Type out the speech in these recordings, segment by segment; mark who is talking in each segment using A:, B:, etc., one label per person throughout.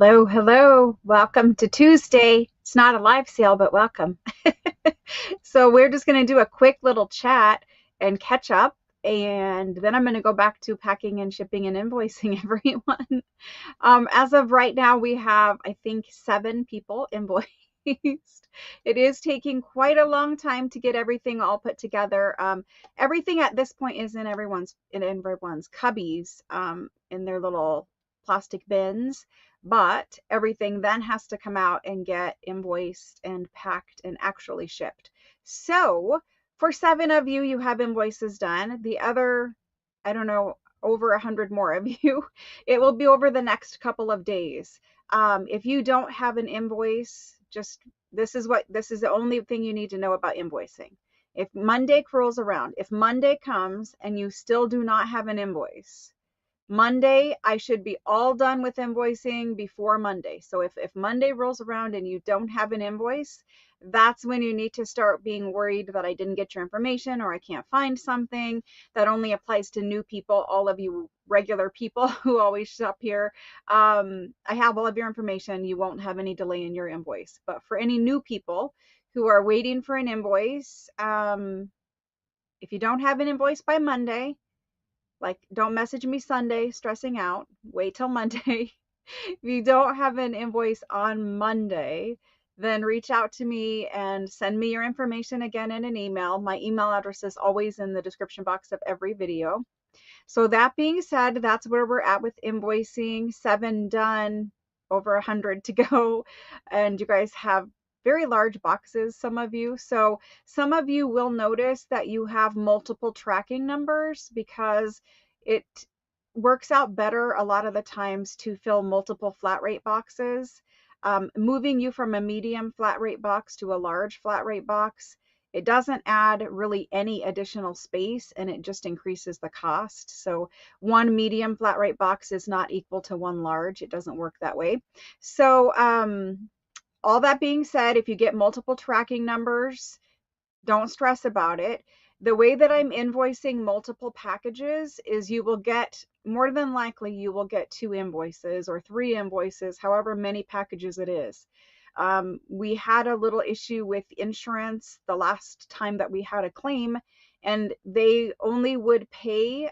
A: Hello, hello. Welcome to Tuesday. It's not a live sale, but welcome. So we're just going to do a quick little chat and catch up, and then I'm going to go back to packing and shipping and invoicing everyone. As of right now, we have, I think, 7 people invoiced. It is taking quite a long time to get everything all put together. Everything at this point is in everyone's cubbies, in their little plastic bins, but everything then has to come out and get invoiced and packed and actually shipped. So for 7 of you, you have invoices done. The other, I don't know, over 100 more of you, it will be over the next couple of days. If you don't have an invoice, just this is the only thing you need to know about invoicing. If Monday rolls around, if Monday comes and you still do not have an invoice, Monday, I should be all done with invoicing before Monday. So if Monday rolls around and you don't have an invoice, that's when you need to start being worried that I didn't get your information or I can't find something. That only applies to new people. All of you regular people who always shop here, I have all of your information. You won't have any delay in your invoice. But for any new people who are waiting for an invoice, if you don't have an invoice by Monday, like, don't message me Sunday stressing out. Wait till Monday. If you don't have an invoice on Monday, then reach out to me and send me your information again in an email. My email address is always in the description box of every video. So that being said, that's where we're at with invoicing. 7 done, over 100 to go. And you guys have very large boxes, some of you. So some of you will notice that you have multiple tracking numbers because it works out better a lot of the times to fill multiple flat rate boxes. Moving you from a medium flat rate box to a large flat rate box, it doesn't add really any additional space and it just increases the cost. So one medium flat rate box is not equal to one large. It doesn't work that way. So all that being said, if you get multiple tracking numbers, don't stress about it. The way that I'm invoicing multiple packages is you will get, more than likely, you will get 2 invoices or 3 invoices, however many packages it is. We had a little issue with insurance the last time that we had a claim, and they only would pay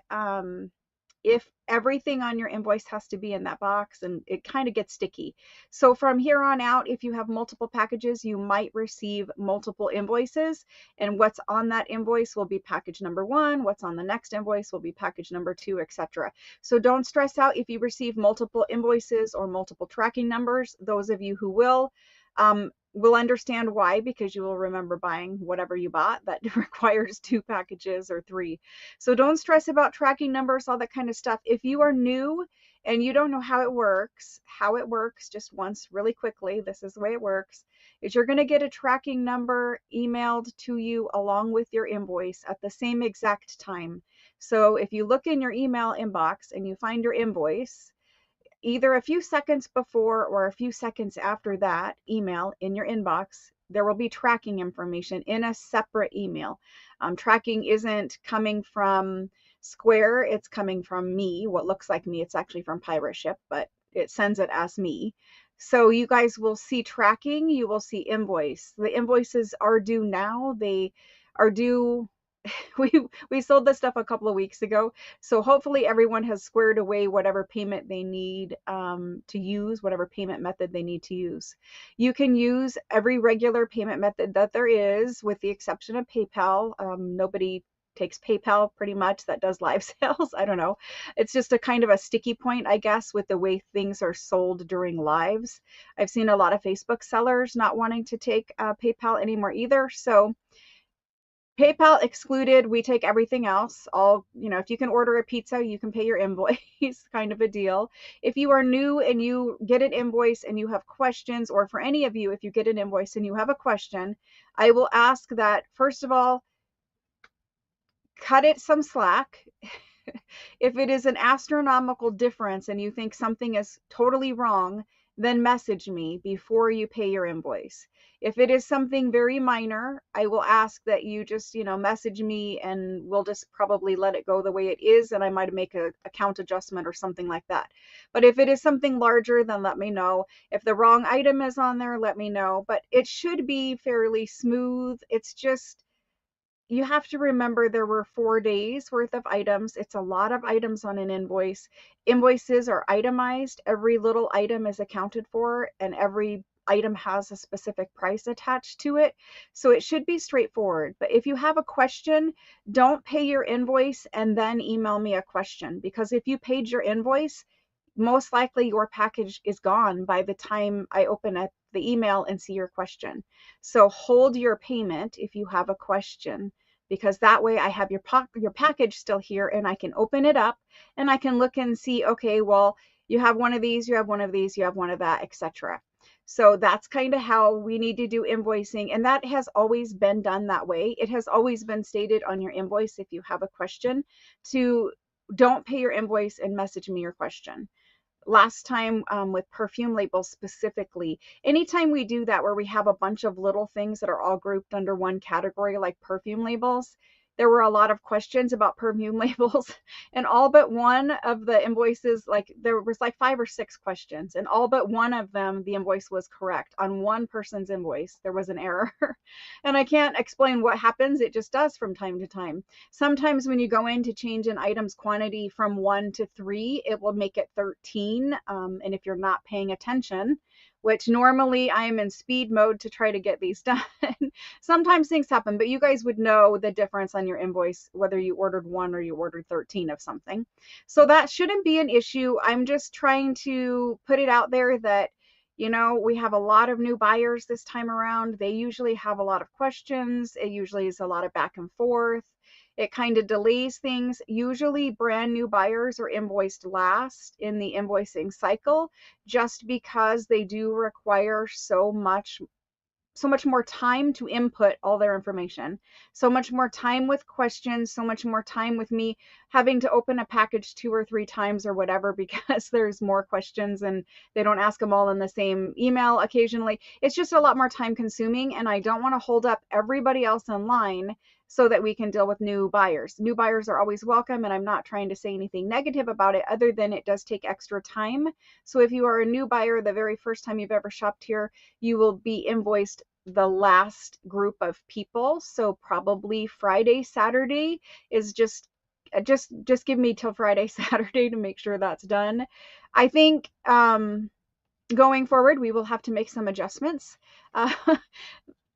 A: if everything on your invoice has to be in that box, and it kind of gets sticky. So from here on out, if you have multiple packages, you might receive multiple invoices, and what's on that invoice will be package number 1, what's on the next invoice will be package number 2, etc. So don't stress out if you receive multiple invoices or multiple tracking numbers. Those of you who will understand why, because you will remember buying whatever you bought that requires 2 packages or 3. So don't stress about tracking numbers, all that kind of stuff. If you are new and you don't know how it works, just once really quickly, this is the way it works, is you're going to get a tracking number emailed to you along with your invoice at the same exact time. So if you look in your email inbox and you find your invoice, either a few seconds before or a few seconds after that email in your inbox, there will be tracking information in a separate email. Tracking isn't coming from Square, it's coming from me, what looks like me. It's actually from Pirate Ship, but it sends it as me. So you guys will see tracking, you will see invoice. The invoices are due now. They are due. We sold this stuff a couple of weeks ago, so hopefully everyone has squared away whatever payment they need to use, whatever payment method they need to use. You can use every regular payment method that there is, with the exception of PayPal. Nobody takes PayPal pretty much that does live sales. I don't know. It's just a kind of a sticky point, I guess, with the way things are sold during lives. I've seen a lot of Facebook sellers not wanting to take PayPal anymore either. So PayPal excluded, we take everything else. If you can order a pizza, you can pay your invoice, kind of a deal. If you are new and you get an invoice and you have questions, or for any of you, if you get an invoice and you have a question, I will ask that, first of all, cut it some slack. If it is an astronomical difference and you think something is totally wrong, then message me before you pay your invoice. If it is something very minor, I will ask that you just, message me, and we'll just probably let it go the way it is, and I might make a account adjustment or something like that. But if it is something larger, then let me know. If the wrong item is on there, let me know. But it should be fairly smooth. It's just, you have to remember there were 4 days worth of items. It's a lot of items on an invoice. Invoices are itemized. Every little item is accounted for, and every item has a specific price attached to it. So it should be straightforward. But if you have a question, don't pay your invoice and then email me a question, because if you paid your invoice, most likely your package is gone by the time I open up the email and see your question. So hold your payment if you have a question, because that way I have your package still here, and I can open it up and I can look and see, okay, well, you have one of these, you have one of these, you have one of that, etc. So that's kind of how we need to do invoicing, and that has always been done that way. It has always been stated on your invoice, if you have a question, to don't pay your invoice and message me your question. Last time with perfume labels specifically, anytime we do that where we have a bunch of little things that are all grouped under one category, like perfume labels, there were a lot of questions about perfume labels, and all but one of the invoices, like there was like 5 or 6 questions, and all but one of them the invoice was correct. On one person's invoice there was an error. And I can't explain what happens, it just does from time to time. Sometimes when you go in to change an item's quantity from 1 to 3, it will make it 13. And if you're not paying attention, which normally I am in speed mode to try to get these done, sometimes things happen, but you guys would know the difference on your invoice, whether you ordered 1 or you ordered 13 of something. So that shouldn't be an issue. I'm just trying to put it out there that, we have a lot of new buyers this time around. They usually have a lot of questions. It usually is a lot of back and forth. It kind of delays things. Usually brand new buyers are invoiced last in the invoicing cycle, just because they do require so much more time to input all their information, so much more time with questions, so much more time with me having to open a package 2 or 3 times or whatever, because there's more questions and they don't ask them all in the same email occasionally. It's just a lot more time consuming, and I don't want to hold up everybody else in line so that we can deal with new buyers. New buyers are always welcome, and I'm not trying to say anything negative about it other than it does take extra time. So if you are a new buyer, the very first time you've ever shopped here, you will be invoiced the last group of people. So probably Friday, Saturday is just give me till Friday, Saturday to make sure that's done. I think going forward, we will have to make some adjustments.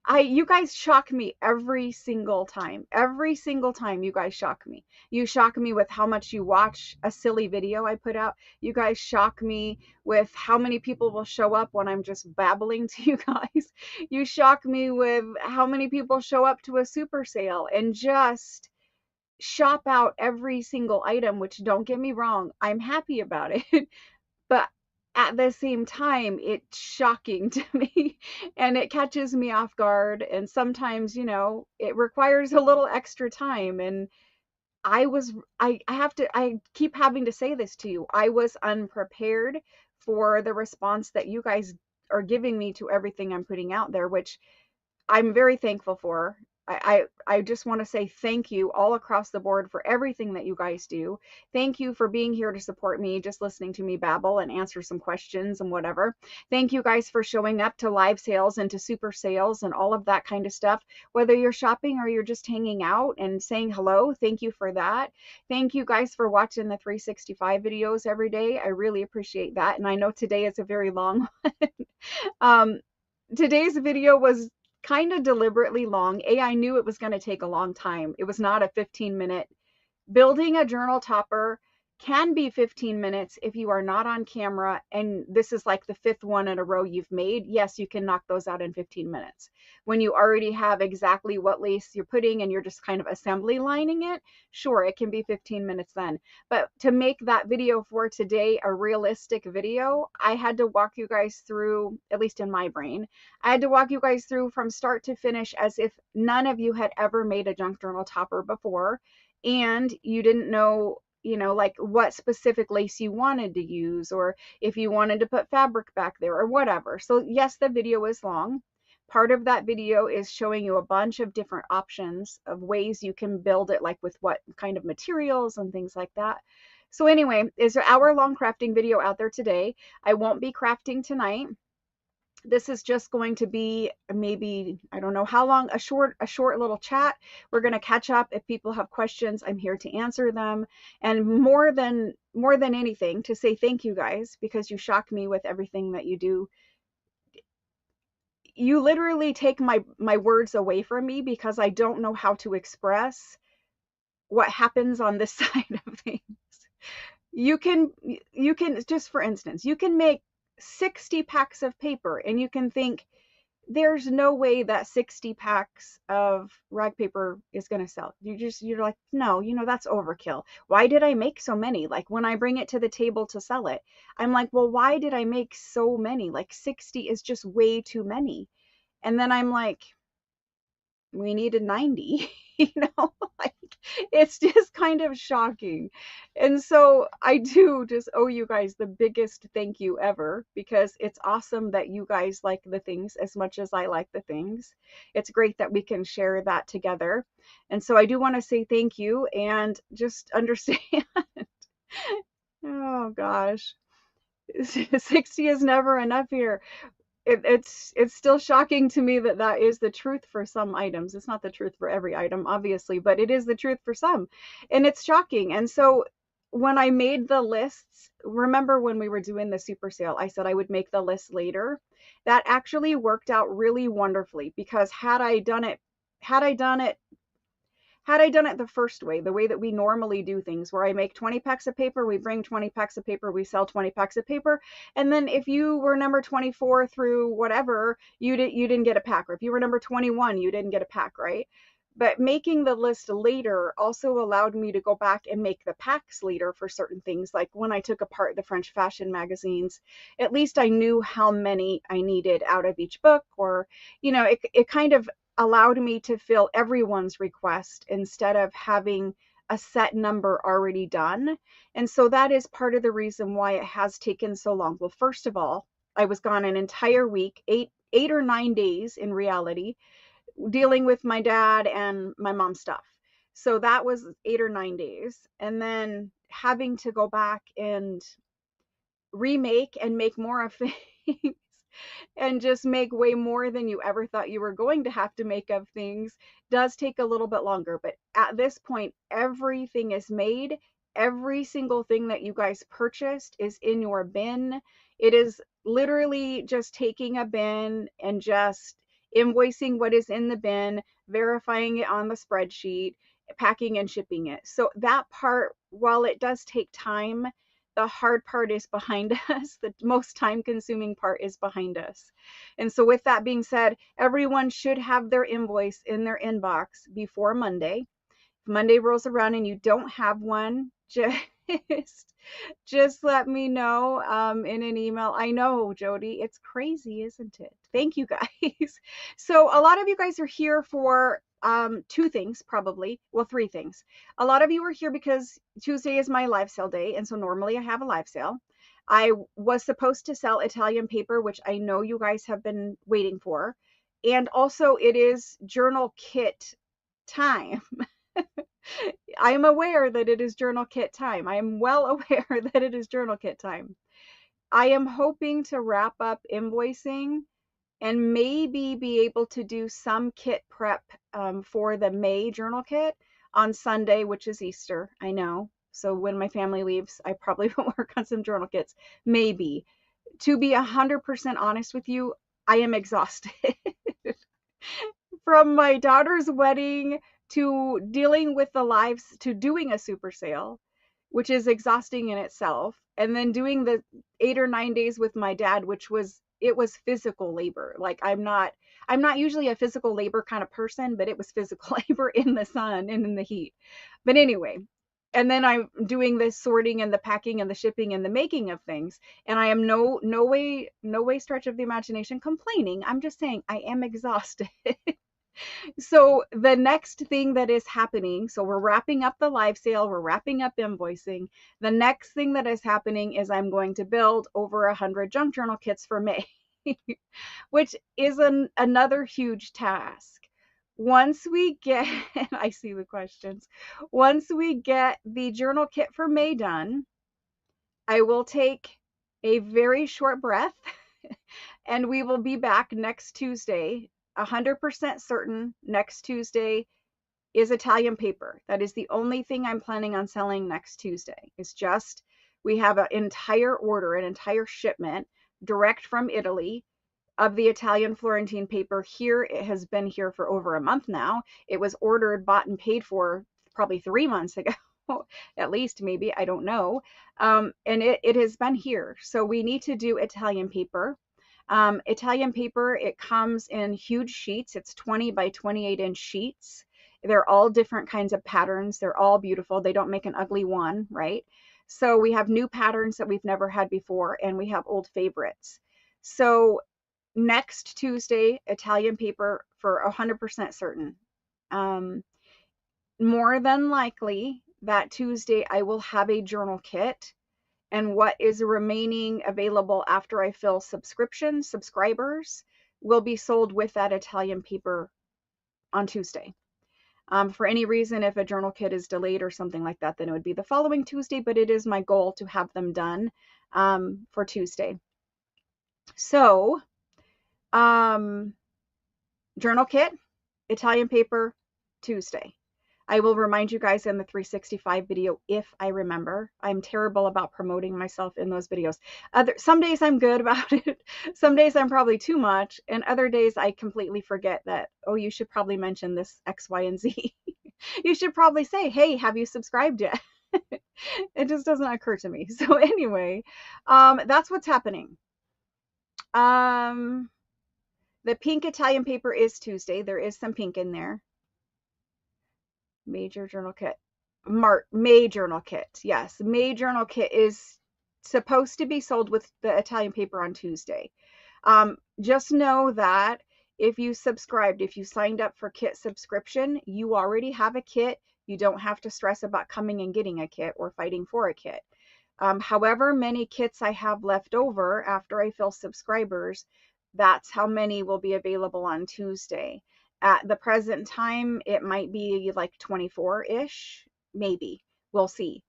A: You guys shock me every single time. Every single time you guys shock me. You shock me with how much you watch a silly video I put out. You guys shock me with how many people will show up when I'm just babbling to you guys. You shock me with how many people show up to a super sale and just shop out every single item, which, don't get me wrong, I'm happy about it. But at the same time, it's shocking to me and it catches me off guard. And sometimes, it requires a little extra time. And I keep having to say this to you. I was unprepared for the response that you guys are giving me to everything I'm putting out there, which I'm very thankful for. I just want to say thank you all across the board for everything that you guys do. Thank you for being here to support me, just listening to me babble and answer some questions and whatever. Thank you guys for showing up to live sales and to super sales and all of that kind of stuff. Whether you're shopping or you're just hanging out and saying hello, thank you for that. Thank you guys for watching the 365 videos every day. I really appreciate that. And I know today is a very long one. Today's video was kind of deliberately long. I knew it was going to take a long time. It was not a 15-minute. Building a journal topper can be 15 minutes if you are not on camera, and this is like the 5th one in a row you've made. Yes, you can knock those out in 15 minutes. When you already have exactly what lace you're putting and you're just kind of assembly lining it, sure, it can be 15 minutes then. But to make that video for today a realistic video, I had to walk you guys through, at least in my brain, I had to walk you guys through from start to finish as if none of you had ever made a junk journal topper before, and you didn't know you know, like what specific lace you wanted to use, or if you wanted to put fabric back there or whatever. So yes, the video is long. Part of that video is showing you a bunch of different options of ways you can build it, like with what kind of materials and things like that. So anyway, there's an hour-long crafting video out there today. I won't be crafting tonight. This is just going to be maybe, I don't know how long, a short little chat. We're going to catch up. If people have questions, I'm here to answer them. And more than anything, to say thank you guys, because you shock me with everything that you do. You literally take my words away from me, because I don't know how to express what happens on this side of things. You can just, for instance, you can make 60 packs of paper and you can think there's no way that 60 packs of rag paper is going to sell. You're like, no, you know, that's overkill. Why did I make so many? Like when I bring it to the table to sell it, I'm like, well, why did I make so many? Like 60 is just way too many. And then I'm like, we needed 90, you know, like it's just kind of shocking. And so I do just owe you guys the biggest thank you ever, because it's awesome that you guys like the things as much as I like the things. It's great that we can share that together. And so I do want to say thank you, and just understand, oh gosh, 60 is never enough here. It's still shocking to me that that is the truth for some items. It's not the truth for every item, obviously, but it is the truth for some. And it's shocking. And so when I made the lists, remember when we were doing the super sale, I said I would make the list later. That actually worked out really wonderfully, because had I done it the first way, the way that we normally do things, where I make 20 packs of paper, we bring 20 packs of paper, we sell 20 packs of paper, and then if you were number 24 through whatever, you didn't get a pack, or if you were number 21, you didn't get a pack, right? But making the list later also allowed me to go back and make the packs later for certain things. Like when I took apart the French fashion magazines, at least I knew how many I needed out of each book, or, you know, it kind of allowed me to fill everyone's request instead of having a set number already done. And so that is part of the reason why it has taken so long. Well, first of all, I was gone an entire week, eight or 9 days in reality, dealing with my dad and my mom's stuff. So that was 8 or 9 days. And then having to go back and remake and make more of things and just make way more than you ever thought you were going to have to make of things does take a little bit longer. But at this point, everything is made. Every single thing that you guys purchased is in your bin. It is literally just taking a bin and just invoicing what is in the bin, verifying it on the spreadsheet, packing and shipping it. So that part, while it does take time, the hard part is behind us. The most time-consuming part is behind us. And so with that being said, everyone should have their invoice in their inbox before Monday. If Monday rolls around and you don't have one, just let me know in an email. I know, Jody, it's crazy, isn't it? Thank you guys. So a lot of you guys are here for two things, probably. Well, three things. A lot of you are here because Tuesday is my live sale day, and so normally I have a live sale. I was supposed to sell Italian paper, which I know you guys have been waiting for. And also it is journal kit time. I am aware that it is journal kit time. I am well aware that it is journal kit time. I am hoping to wrap up invoicing and maybe be able to do some kit prep for the May journal kit on Sunday, which is Easter, I know. So when my family leaves, I probably won't work on some journal kits, maybe. To be 100% honest with you, I am exhausted. From my daughter's wedding to dealing with the lives, to doing a super sale, which is exhausting in itself, and then doing the 8 or 9 days with my dad, which was physical labor. Like I'm not usually a physical labor kind of person, but it was physical labor in the sun and in the heat. But anyway, and then I'm doing this sorting and the packing and the shipping and the making of things, and I am no way stretch of the imagination complaining. I'm just saying I am exhausted. So the next thing that is happening, so we're wrapping up the live sale, we're wrapping up invoicing. The next thing that is happening is I'm going to build over 100 junk journal kits for May, which is another huge task. Once we get, I see the questions. Once we get the journal kit for May done, I will take a very short breath and we will be back next Tuesday. 100% certain next Tuesday is Italian paper. That is the only thing I'm planning on selling next Tuesday. It's just, we have an entire order, an entire shipment direct from Italy of the Italian Florentine paper here. It has been here for over a month now. It was ordered, bought, and paid for probably 3 months ago. At least, maybe, I don't know. And it has been here. So we need to do Italian paper. Italian paper, it comes in huge sheets. It's 20 by 28 inch sheets. They're all different kinds of patterns. They're all beautiful. They don't make an ugly one, right? So we have new patterns that we've never had before, and we have old favorites. So next Tuesday, Italian paper for 100% certain. More than likely, that Tuesday I will have a journal kit, and what is remaining available after I fill subscribers will be sold with that Italian paper on Tuesday. For any reason, if a journal kit is delayed or something like that, then it would be the following Tuesday, but it is my goal to have them done for Tuesday. So, journal kit, Italian paper, Tuesday. I will remind you guys in the 365 video if I remember. I'm terrible about promoting myself in those videos. Some days I'm good about it. Some days I'm probably too much. And other days I completely forget that, oh, you should probably mention this X, Y, and Z. You should probably say, hey, have you subscribed yet? It just doesn't occur to me. So anyway, that's what's happening. The pink Italian paper is Tuesday. There is some pink in there. Major journal kit. May journal kit. Yes, May journal kit is supposed to be sold with the Italian paper on Tuesday. Just know that if you subscribed, if you signed up for kit subscription, you already have a kit. You don't have to stress about coming and getting a kit or fighting for a kit. However many kits I have left over after I fill subscribers, that's how many will be available on Tuesday. At the present time, it might be like 24-ish, maybe. We'll see.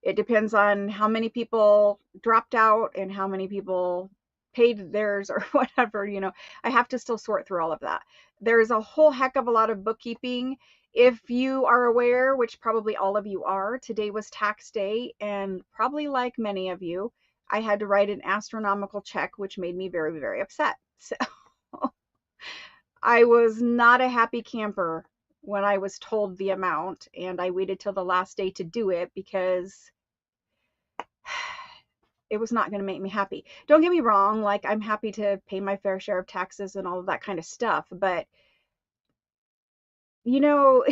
A: It depends on how many people dropped out and how many people paid theirs or whatever, you know. I have to still sort through all of that. There's a whole heck of a lot of bookkeeping. If you are aware, which probably all of you are, today was tax day, and probably like many of you, I had to write an astronomical check, which made me very, very upset. So I was not a happy camper when I was told the amount, and I waited till the last day to do it because it was not going to make me happy. Don't get me wrong, like I'm happy to pay my fair share of taxes and all of that kind of stuff, but you know,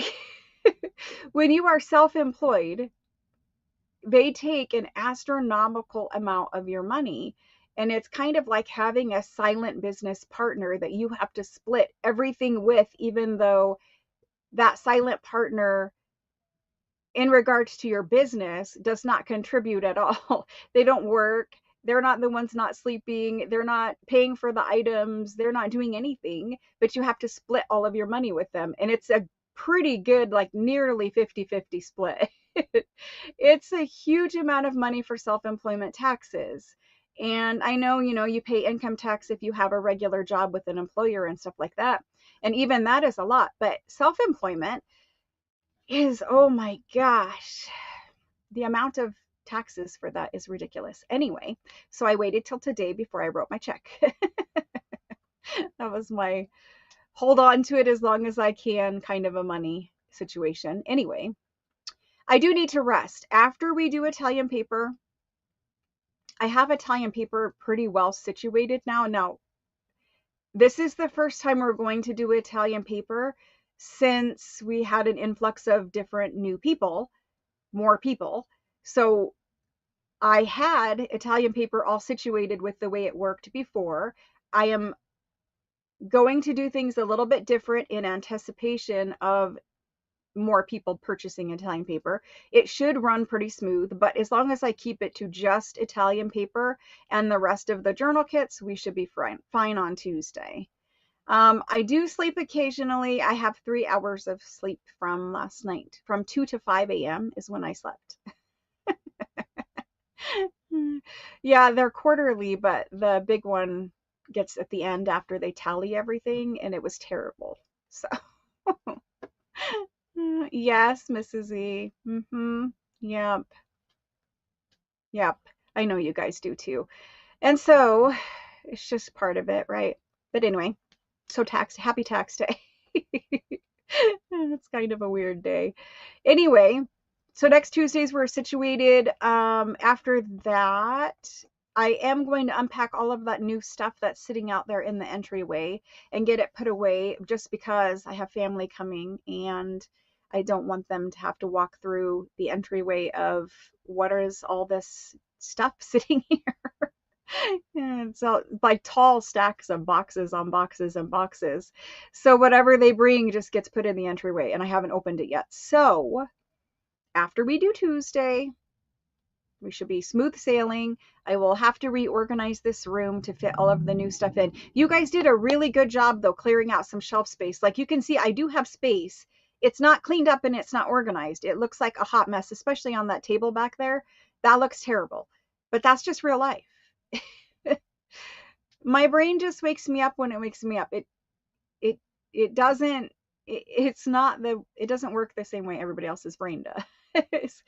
A: when you are self-employed, they take an astronomical amount of your money. And it's kind of like having a silent business partner that you have to split everything with, even though that silent partner, in regards to your business, does not contribute at all. They don't work. They're not the ones not sleeping. They're not paying for the items. They're not doing anything, but you have to split all of your money with them. And it's a pretty good, like nearly 50-50 split. It's a huge amount of money for self-employment taxes. And I know, you know, you pay income tax if you have a regular job with an employer and stuff like that. And even that is a lot, but self-employment is, oh my gosh, the amount of taxes for that is ridiculous. Anyway, so I waited till today before I wrote my check. That was my hold on to it as long as I can kind of a money situation. Anyway, I do need to rest. After we do Italian paper, I have Italian paper pretty well situated now. Now, this is the first time we're going to do Italian paper since we had an influx of different new people, more people. So I had Italian paper all situated with the way it worked before. I am going to do things a little bit different in anticipation of more people purchasing Italian paper. It should run pretty smooth, but as long as I keep it to just Italian paper and the rest of the journal kits, we should be fine on Tuesday. I do sleep occasionally. I have 3 hours of sleep from last night. From 2 to 5 a.m. is when I slept. Yeah, they're quarterly, but the big one gets at the end after they tally everything, and it was terrible. So, yes, Mrs. E. Yep. Yep. I know you guys do too. And so it's just part of it, right? But anyway, so happy tax day. It's kind of a weird day. Anyway, so next Tuesdays we're situated. After that, I am going to unpack all of that new stuff that's sitting out there in the entryway and get it put away, just because I have family coming and I don't want them to have to walk through the entryway of what is all this stuff sitting here. And so like tall stacks of boxes on boxes and boxes. So whatever they bring just gets put in the entryway, and I haven't opened it yet. So after we do Tuesday, we should be smooth sailing. I will have to reorganize this room to fit all of the new stuff in. You guys did a really good job though, clearing out some shelf space. Like you can see, I do have space. It's not cleaned up and it's not organized. It looks like a hot mess, especially on that table back there. That looks terrible, but that's just real life. My brain just wakes me up when it wakes me up. It doesn't, it's not the, it doesn't work the same way everybody else's brain does.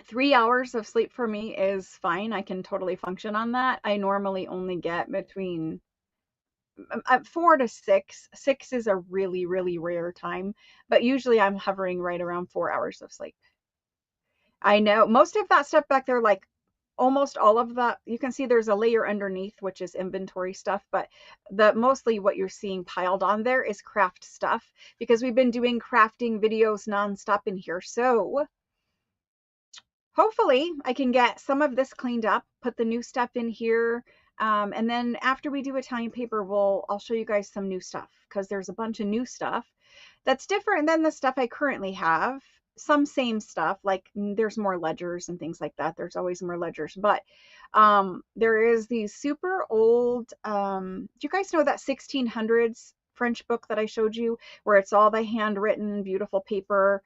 A: 3 hours of sleep for me is fine. I can totally function on that. I normally only get between 4 to 6. 6 is a really, really rare time, but usually I'm hovering right around 4 hours of sleep. I know most of that stuff back there, like almost all of that, you can see there's a layer underneath, which is inventory stuff, but mostly what you're seeing piled on there is craft stuff, because we've been doing crafting videos nonstop in here. So hopefully I can get some of this cleaned up, put the new stuff in here. And then after we do Italian paper, I'll show you guys some new stuff, because there's a bunch of new stuff that's different than the stuff I currently have. Some same stuff, like there's more ledgers and things like that. There's always more ledgers, but there is these super old, do you guys know that 1600s French book that I showed you, where it's all the handwritten beautiful paper?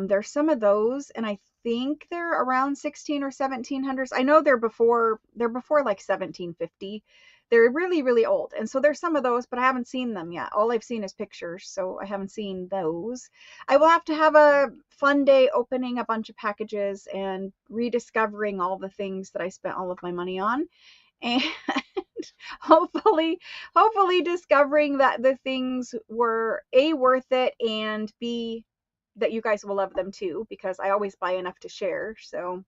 A: There's some of those, and I think they're around 16 or 1700s. I know they're before like 1750. They're really, really old. And so there's some of those, but I haven't seen them yet. All I've seen is pictures, so I haven't seen those. I will have to have a fun day opening a bunch of packages and rediscovering all the things that I spent all of my money on. And hopefully discovering that the things were A, worth it, and B, that you guys will love them too, because I always buy enough to share. So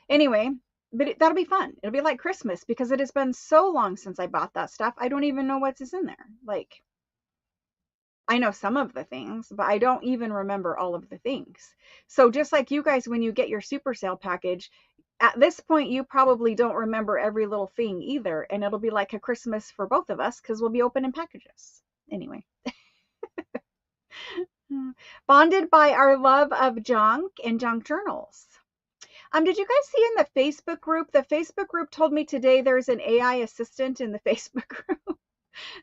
A: anyway, but that'll be fun. It'll be like Christmas, because it has been so long since I bought that stuff. I don't even know what's in there. Like, I know some of the things, but I don't even remember all of the things. So just like you guys, when you get your super sale package, at this point, you probably don't remember every little thing either. And it'll be like a Christmas for both of us, because we'll be opening packages. Anyway. Bonded by our love of junk and junk journals. Did you guys see in the Facebook group? The Facebook group told me today there's an AI assistant in the Facebook group.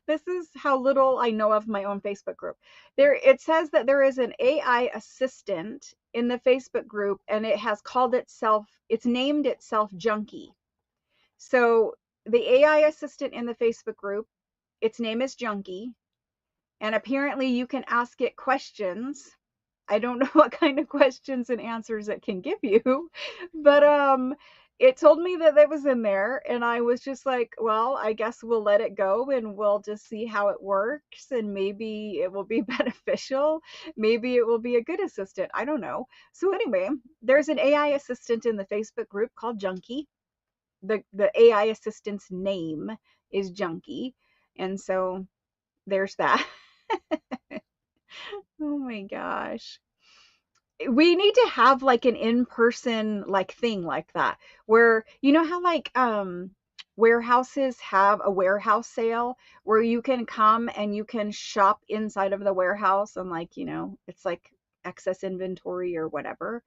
A: This is how little I know of my own Facebook group. It says that there is an AI assistant in the Facebook group, and it's named itself Junkie. So the AI assistant in the Facebook group, its name is Junkie, and apparently you can ask it questions. I don't know what kind of questions and answers it can give you, but it told me that it was in there, and I was just like, well, I guess we'll let it go and we'll just see how it works, and maybe it will be beneficial. Maybe it will be a good assistant. I don't know. So anyway, there's an AI assistant in the Facebook group called Junkie. The AI assistant's name is Junkie, and so there's that. Oh my gosh. We need to have like an in-person like thing like that, where you know how like warehouses have a warehouse sale where you can come and you can shop inside of the warehouse and like, it's like excess inventory or whatever.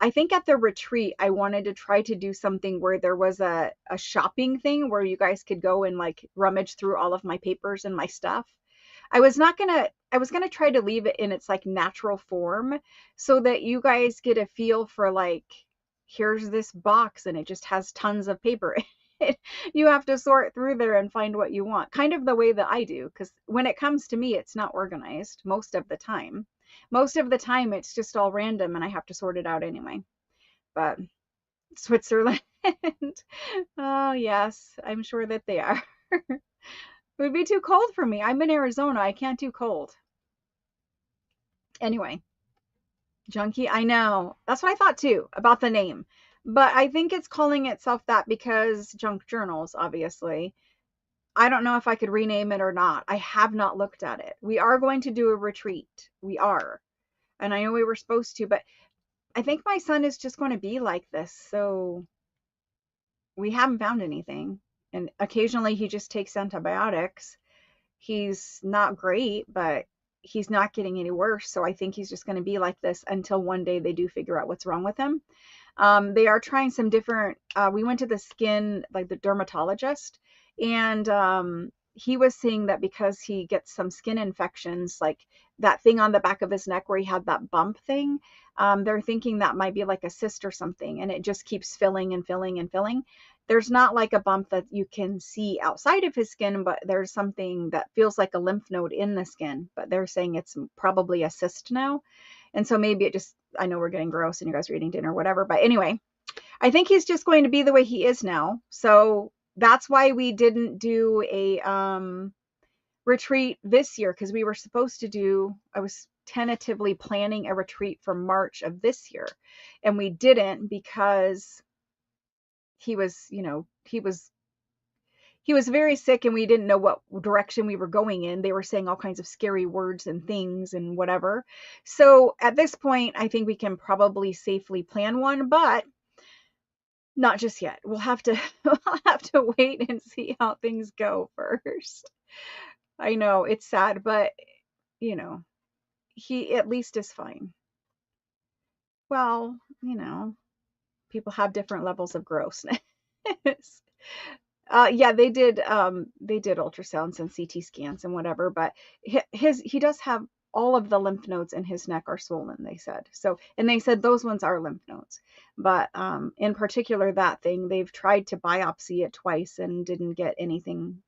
A: I think at the retreat, I wanted to try to do something where there was a shopping thing where you guys could go and like rummage through all of my papers and my stuff. I was gonna try to leave it in its like natural form so that you guys get a feel for like, here's this box and it just has tons of paper. You have to sort through there and find what you want, kind of the way that I do, because when it comes to me, it's not organized most of the time. Most of the time, it's just all random and I have to sort it out anyway. But Switzerland, oh, yes, I'm sure that they are. It would be too cold for me. I'm in Arizona. I can't do cold. Anyway, junkie, I know. That's what I thought too about the name. But I think it's calling itself that because junk journals, obviously. I don't know if I could rename it or not. I have not looked at it. We are going to do a retreat. We are. And I know we were supposed to, but I think my son is just going to be like this. So we haven't found anything. And occasionally he just takes antibiotics. He's not great, but he's not getting any worse. So I think he's just going to be like this until one day they do figure out what's wrong with him. They are trying some different, we went to the skin, like the dermatologist, and he was saying that because he gets some skin infections, like that thing on the back of his neck where he had that bump thing, they're thinking that might be like a cyst or something, and it just keeps filling and filling and filling. There's not like a bump that you can see outside of his skin, but there's something that feels like a lymph node in the skin, but they're saying it's probably a cyst now. And so maybe it just, I know we're getting gross and you guys are eating dinner or whatever, but anyway, I think he's just going to be the way he is now. So that's why we didn't do a retreat this year, because we were supposed to do, I was tentatively planning a retreat for March of this year, and we didn't because he was, he was very sick and we didn't know what direction we were going in. They were saying all kinds of scary words and things and whatever. So at this point, I think we can probably safely plan one, but not just yet. We'll have to wait and see how things go first. I know it's sad, but he at least is fine. Well, people have different levels of grossness. Yeah, they did ultrasounds and CT scans and whatever, but he does have all of the lymph nodes in his neck are swollen, they said. So, and they said those ones are lymph nodes. But in particular, that thing, they've tried to biopsy it twice and didn't get anything.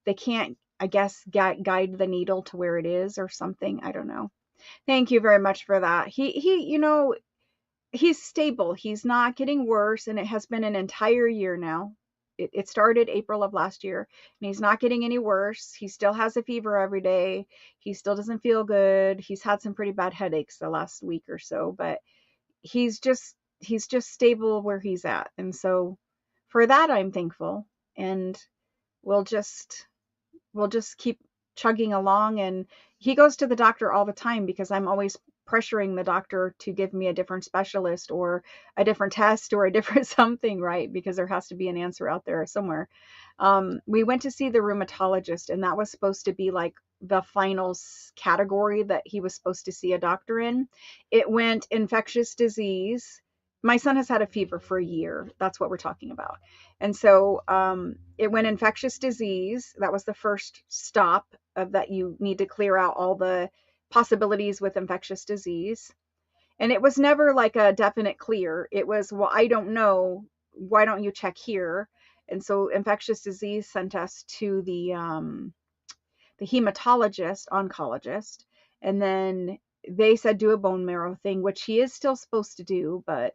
A: They can't, I guess, guide the needle to where it is or something. I don't know. Thank you very much for that. He's stable. He's not getting worse, and it has been an entire year now. It started April of last year, and he's not getting any worse. He still has a fever every day. He still doesn't feel good. He's had some pretty bad headaches the last week or so, but he's just stable where he's at. And so for that, I'm thankful. And we'll just keep chugging along. And he goes to the doctor all the time because I'm always pressuring the doctor to give me a different specialist or a different test or a different something, right? Because there has to be an answer out there somewhere. We went to see the rheumatologist, and that was supposed to be like the final category that he was supposed to see a doctor in. It went infectious disease. My son has had a fever for a year. That's what we're talking about. And so it went infectious disease. That was the first stop of that. You need to clear out all the possibilities with infectious disease. And it was never like a definite clear. It was, well, I don't know. Why don't you check here? And so infectious disease sent us to the hematologist, oncologist. And then they said do a bone marrow thing, which he is still supposed to do, but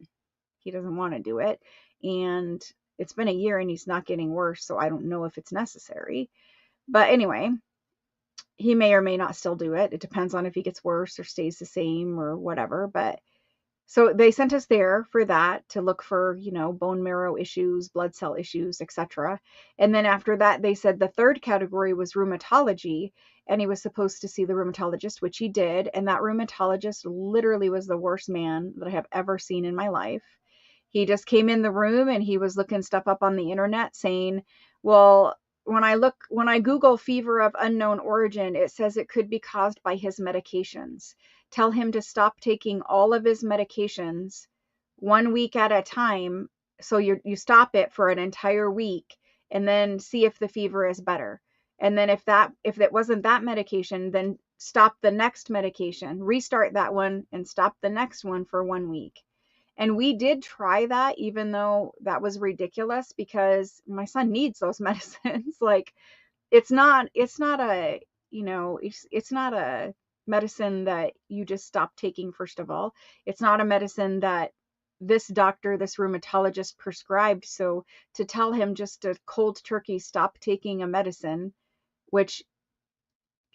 A: he doesn't want to do it. And it's been a year and he's not getting worse, so I don't know if it's necessary. But anyway, he may or may not still do it. It depends on if he gets worse or stays the same or whatever. But so they sent us there for that, to look for, bone marrow issues, blood cell issues, etc. And then after that, they said the third category was rheumatology, and he was supposed to see the rheumatologist, which he did. And that rheumatologist literally was the worst man that I have ever seen in my life. He just came in the room and he was looking stuff up on the internet saying, well, when I Google fever of unknown origin, it says it could be caused by his medications. Tell him to stop taking all of his medications 1 week at a time. So you stop it for an entire week and then see if the fever is better. And then if it wasn't that medication, then stop the next medication, restart that one and stop the next one for 1 week. And we did try that, even though that was ridiculous because my son needs those medicines. Like it's not a, it's not a medicine that you just stop taking. First of all, it's not a medicine that this rheumatologist prescribed. So to tell him just to cold turkey stop taking a medicine, which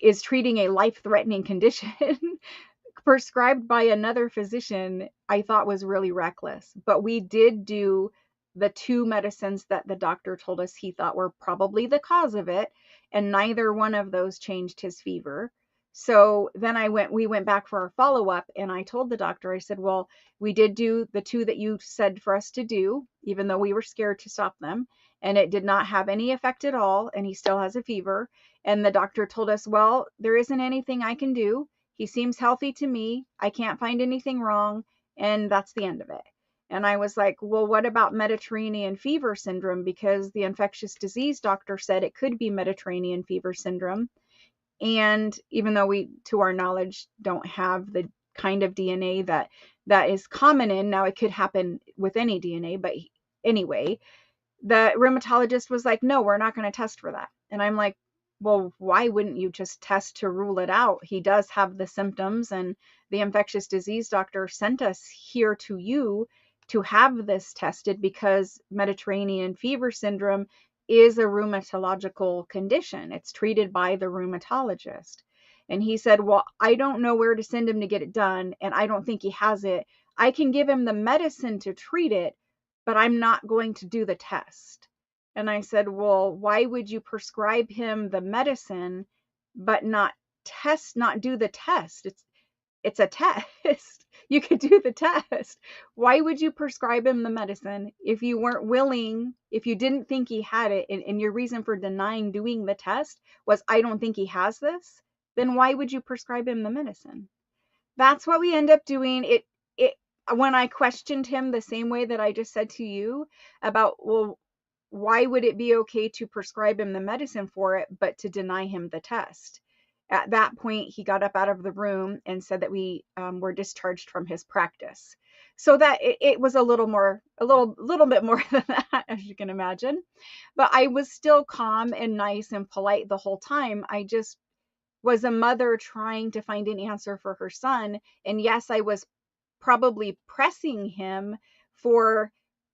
A: is treating a life-threatening condition prescribed by another physician, I thought was really reckless. But we did do the 2 medicines that the doctor told us he thought were probably the cause of it, and neither one of those changed his fever. So then we went back for our follow-up, and I told the doctor, I said, well, we did do the 2 that you said for us to do, even though we were scared to stop them, and it did not have any effect at all, and he still has a fever. And the doctor told us, well, there isn't anything I can do. He seems healthy to me. I can't find anything wrong. And that's the end of it. And I was like, well, what about Mediterranean fever syndrome? Because the infectious disease doctor said it could be Mediterranean fever syndrome. And even though we, to our knowledge, don't have the kind of DNA that is common in, now it could happen with any DNA. But anyway, the rheumatologist was like, no, we're not going to test for that. And I'm like, well, why wouldn't you just test to rule it out? He does have the symptoms, and the infectious disease doctor sent us here to you to have this tested because Mediterranean fever syndrome is a rheumatological condition. It's treated by the rheumatologist. And he said, well, I don't know where to send him to get it done, and I don't think he has it. I can give him the medicine to treat it, but I'm not going to do the test. And I said, well, why would you prescribe him the medicine, but not do the test? It's a test. You could do the test. Why would you prescribe him the medicine if you weren't willing, if you didn't think he had it, and your reason for denying doing the test was, I don't think he has this? Then why would you prescribe him the medicine? That's what we end up doing. When I questioned him the same way that I just said to you about, well, why would it be okay to prescribe him the medicine for it, but to deny him the test? At that point, he got up out of the room and said that we were discharged from his practice. So that it was a little bit more than that, as you can imagine. But I was still calm and nice and polite the whole time. I just was a mother trying to find an answer for her son. And yes, I was probably pressing him for,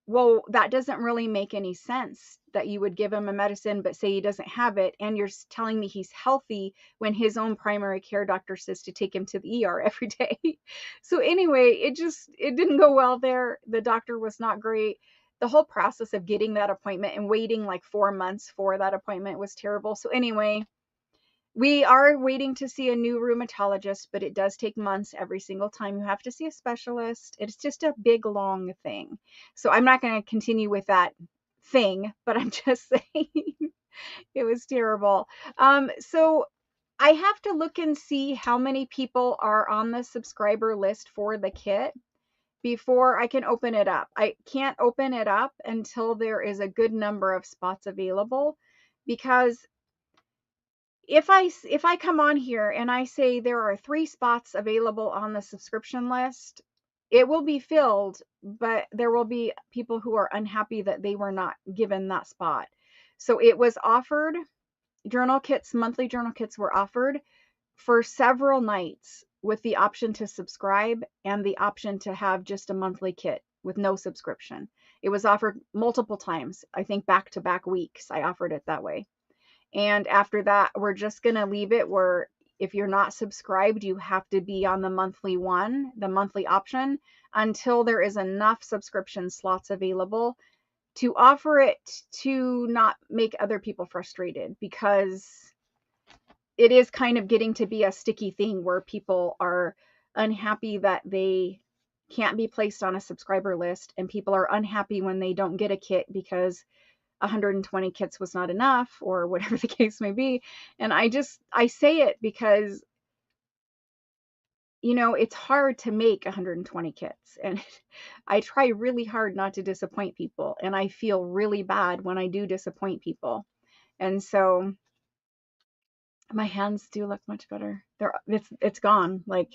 A: well, that doesn't really make any sense that you would give him a medicine but say he doesn't have it, and you're telling me he's healthy when his own primary care doctor says to take him to the ER every day. So anyway, it didn't go well there. The doctor was not great. The whole process of getting that appointment and waiting like 4 months for that appointment was terrible. So anyway, we are waiting to see a new rheumatologist, but it does take months every single time you have to see a specialist. It's just a big, long thing. So I'm not going to continue with that thing, but I'm just saying it was terrible. So I have to look and see how many people are on the subscriber list for the kit before I can open it up. I can't open it up until there is a good number of spots available, because if I come on here and I say there are 3 spots available on the subscription list, it will be filled, but there will be people who are unhappy that they were not given that spot. So it was offered, monthly journal kits were offered for several nights with the option to subscribe and the option to have just a monthly kit with no subscription. It was offered multiple times, I think back-to-back weeks. I offered it that way. And after that, we're just going to leave it where if you're not subscribed, you have to be on the monthly option, until there is enough subscription slots available to offer it, to not make other people frustrated, because it is kind of getting to be a sticky thing where people are unhappy that they can't be placed on a subscriber list, and people are unhappy when they don't get a kit because 120 kits was not enough, or whatever the case may be. And I say it because, you know, it's hard to make 120 kits, and I try really hard not to disappoint people, and I feel really bad when I do disappoint people. And so my hands do look much better. It's gone. Like,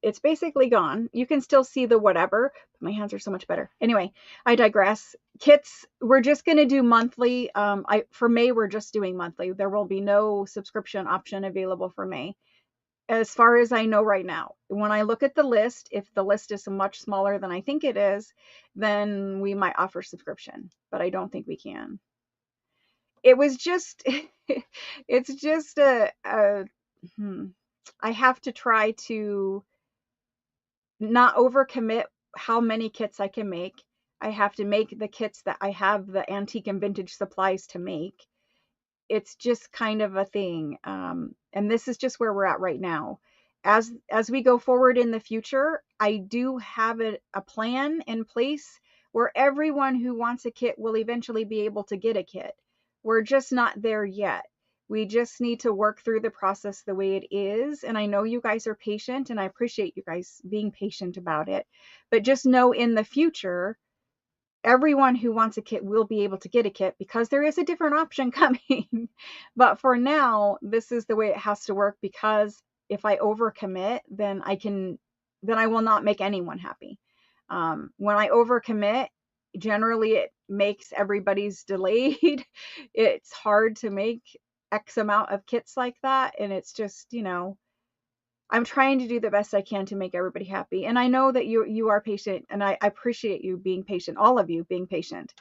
A: it's basically gone. You can still see the whatever, but my hands are so much better. Anyway, I digress. Kits, we're just going to do monthly. For May, we're just doing monthly. There will be no subscription option available for May, as far as I know right now. When I look at the list, if the list is much smaller than I think it is, then we might offer subscription, but I don't think we can. It was just, it's just I have to try to not overcommit how many kits I can make. I have to make the kits that I have the antique and vintage supplies to make. It's just kind of a thing. And this is just where we're at right now. As we go forward in the future, I do have a plan in place where everyone who wants a kit will eventually be able to get a kit. We're just not there yet. We just need to work through the process the way it is. And I know you guys are patient, and I appreciate you guys being patient about it. But just know, in the future, everyone who wants a kit will be able to get a kit, because there is a different option coming. But for now, this is the way it has to work, because if I overcommit, then I will not make anyone happy. When I overcommit, generally it makes everybody's delayed. It's hard to make X amount of kits like that. And it's just, you know, I'm trying to do the best I can to make everybody happy. And I know that you are patient, and I appreciate you being patient, all of you being patient.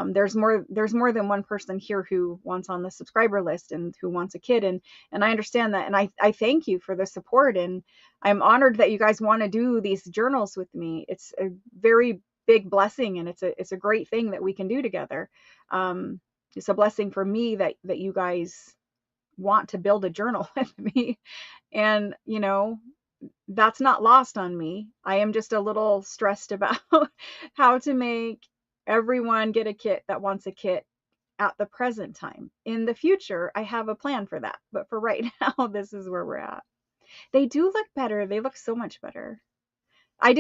A: There's more than one person here who wants on the subscriber list and who wants a kit, and I understand that, and I thank you for the support, and I'm honored that you guys want to do these journals with me. It's a very big blessing, and it's a great thing that we can do together. It's a blessing for me that you guys want to build a journal with me. And, you know, that's not lost on me. I am just a little stressed about how to make everyone get a kit that wants a kit at the present time. In the future, I have a plan for that. But for right now, this is where we're at. They do look better. They look so much better. I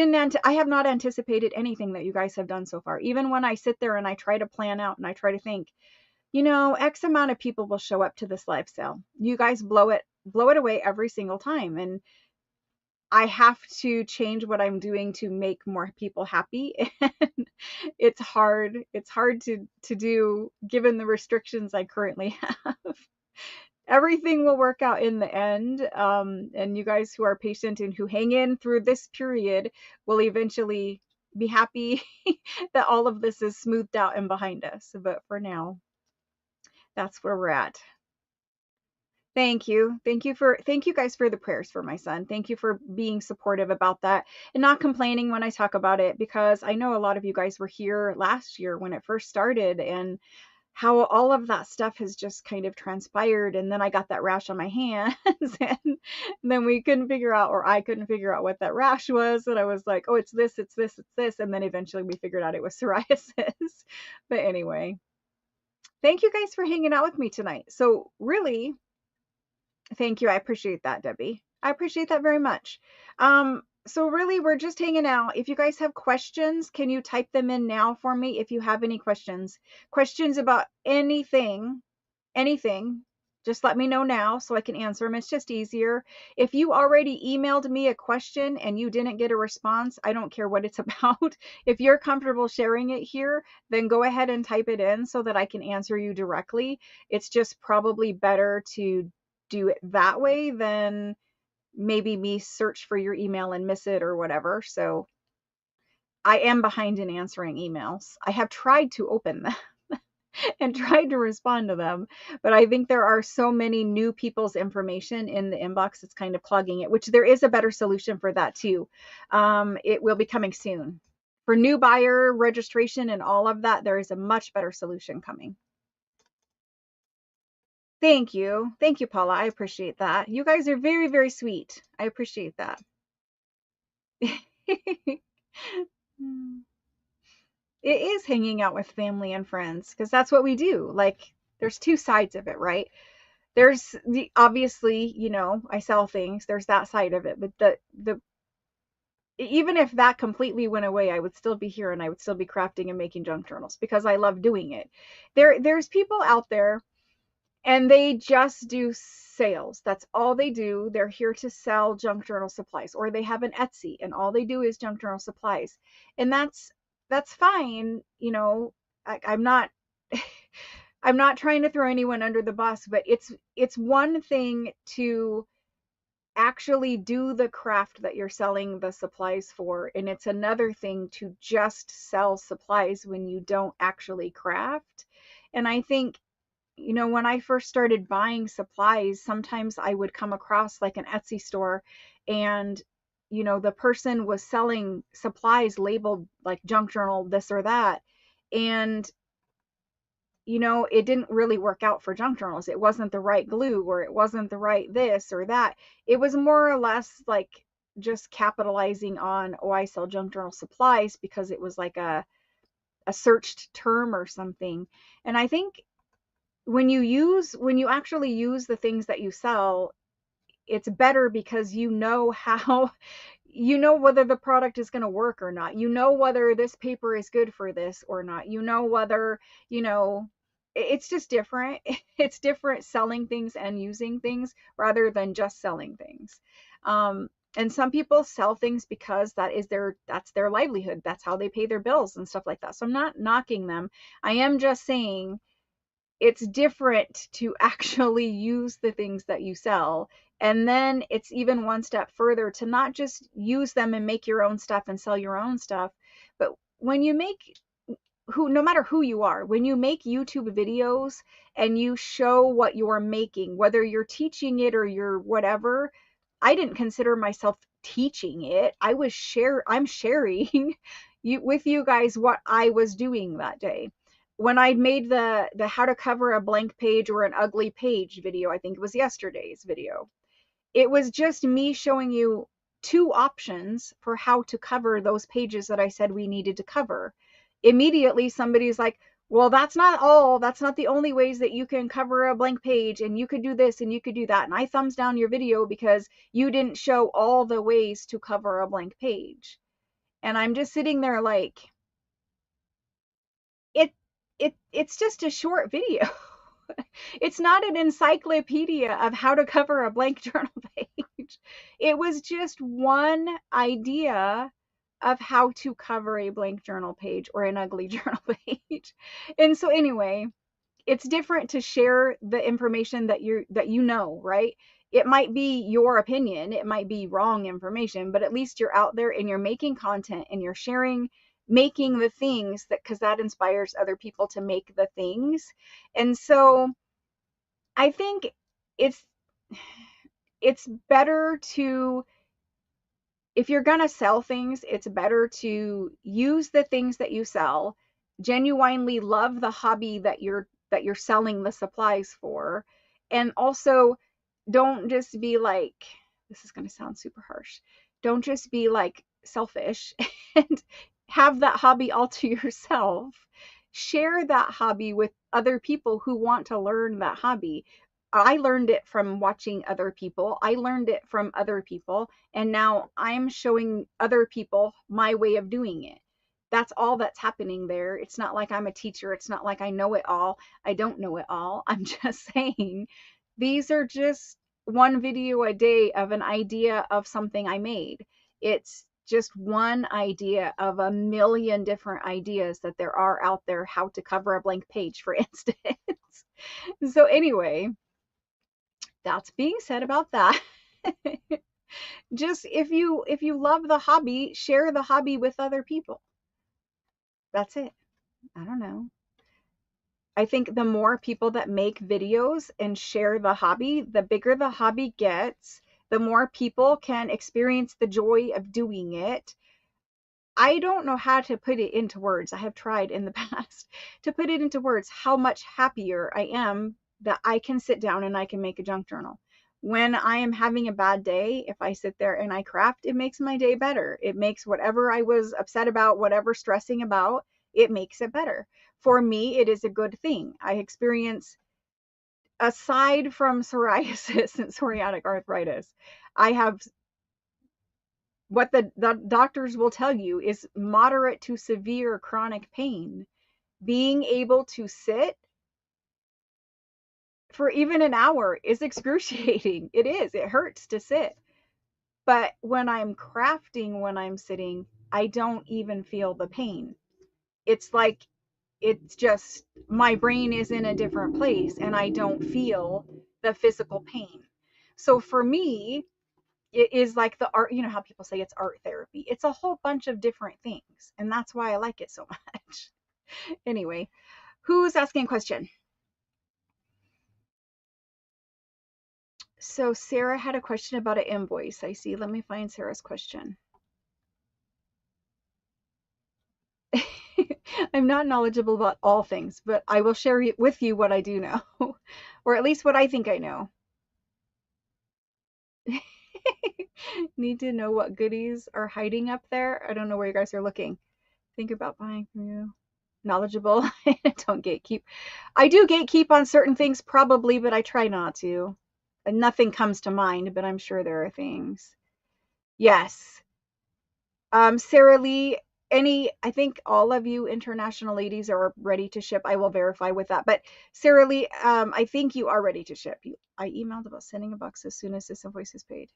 A: have not anticipated anything that you guys have done so far. Even when I sit there and I try to plan out and I try to think, you know, X amount of people will show up to this live sale. You guys blow it away every single time. And I have to change what I'm doing to make more people happy. And it's hard. It's hard to do, given the restrictions I currently have. Everything will work out in the end. And you guys who are patient and who hang in through this period will eventually be happy that all of this is smoothed out and behind us. But for now, that's where we're at. Thank you. Thank you guys for the prayers for my son. Thank you for being supportive about that and not complaining when I talk about it, because I know a lot of you guys were here last year when it first started, and how all of that stuff has just kind of transpired. And then I got that rash on my hands and then we couldn't figure out, or I couldn't figure out what that rash was. And I was like, oh, it's this, it's this, it's this. And then eventually we figured out it was psoriasis. But anyway, thank you guys for hanging out with me tonight. So really, thank you. I appreciate that, Debbie. I appreciate that very much. So really, we're just hanging out. If you guys have questions, can you type them in now for me? If you have any questions about anything, just let me know now so I can answer them. It's just easier. If you already emailed me a question and you didn't get a response, I don't care what it's about. If you're comfortable sharing it here, then go ahead and type it in so that I can answer you directly. It's just probably better to do it that way than maybe me search for your email and miss it or whatever. So I am behind in answering emails. I have tried to open them and tried to respond to them, but I think there are so many new people's information in the inbox, it's kind of clogging it, which there is a better solution for that too. It will be coming soon. For new buyer registration and all of that, there is a much better solution coming. Thank you. Thank you, Paula. I appreciate that. You guys are very, very sweet. I appreciate that. It is hanging out with family and friends because that's what we do. Like, there's two sides of it, right? There's the obviously, I sell things. There's that side of it, but the even if that completely went away, I would still be here and I would still be crafting and making junk journals because I love doing it. There's people out there and they just do sales. That's all they do. They're here to sell junk journal supplies, or they have an Etsy and all they do is junk journal supplies. And that's fine. I'm not I'm not trying to throw anyone under the bus, but it's one thing to actually do the craft that you're selling the supplies for, and it's another thing to just sell supplies when you don't actually craft. And I think, when I first started buying supplies, sometimes I would come across like an Etsy store and the person was selling supplies labeled like junk journal this or that, and it didn't really work out for junk journals. It wasn't the right glue, or it wasn't the right this or that. It was more or less like just capitalizing on, oh, I sell junk journal supplies, because it was like a searched term or something. And I think when you actually use the things that you sell, it's better because how whether the product is going to work or not. Whether this paper is good for this or not. Whether, it's just different. It's different selling things and using things rather than just selling things. And some people sell things because that's their livelihood. That's how they pay their bills and stuff like that. So I'm not knocking them. I am just saying it's different to actually use the things that you sell. And then it's even one step further to not just use them and make your own stuff and sell your own stuff, but when you make no matter who you are, when you make YouTube videos and you show what you're making, whether you're teaching it or you're whatever, I didn't consider myself teaching it. I'm sharing with you guys what I was doing that day. When I made the how to cover a blank page or an ugly page video, I think it was yesterday's video, it was just me showing you two options for how to cover those pages that I said we needed to cover. Immediately somebody's like, well, that's not the only ways that you can cover a blank page, and you could do this and you could do that. And I thumbs down your video because you didn't show all the ways to cover a blank page. And I'm just sitting there like, it's just a short video. It's not an encyclopedia of how to cover a blank journal page. It was just one idea of how to cover a blank journal page or an ugly journal page. And so anyway, it's different to share the information that right? It might be your opinion, it might be wrong information, but at least you're out there and you're making content and you're sharing, making the things because that inspires other people to make the things. And so I think it's better to, if you're going to sell things, it's better to use the things that you sell, genuinely love the hobby that you're selling the supplies for, and also don't just be like, this is going to sound super harsh, don't just be like selfish and have that hobby all to yourself. Share that hobby with other people who want to learn that hobby. I learned it from watching other people. I learned it from other people. And now I'm showing other people my way of doing it. That's all that's happening there. It's not like I'm a teacher. It's not like I know it all. I don't know it all. I'm just saying these are just one video a day of an idea of something I made. It's just one idea of a million different ideas that there are out there, how to cover a blank page, for instance. So anyway, that's being said about that. Just if you love the hobby, share the hobby with other people. That's it. I don't know. I think the more people that make videos and share the hobby, the bigger the hobby gets, the more people can experience the joy of doing it. I don't know how to put it into words. I have tried in the past to put it into words how much happier I am that I can sit down and I can make a junk journal. When I am having a bad day, if I sit there and I craft, it makes my day better. It makes whatever I was upset about, whatever stressing about, it makes it better. For me, it is a good thing. I experience, aside from psoriasis and psoriatic arthritis, I have what the doctors will tell you is moderate to severe chronic pain. Being able to sit for even an hour is excruciating. It is. It hurts to sit. But when I'm crafting, when I'm sitting, I don't even feel the pain. It's like, it's just my brain is in a different place and I don't feel the physical pain. So for me, it is like the art, you know how people say it's art therapy. It's a whole bunch of different things. And that's why I like it so much. Anyway, who's asking a question? So Sarah had a question about an invoice. I see. Let me find Sarah's question. I'm not knowledgeable about all things, but I will share with you what I do know, or at least what I think I know. Need to know what goodies are hiding up there. I don't know where you guys are looking. Think about buying from you. Knowledgeable. Don't gatekeep. I do gatekeep on certain things probably, but I try not to. And nothing comes to mind, but I'm sure there are things. Yes. Sarah Lee, I think all of you international ladies are ready to ship. I will verify with that. But Sarah Lee, I think you are ready to ship. I emailed about sending a box as soon as this invoice is paid.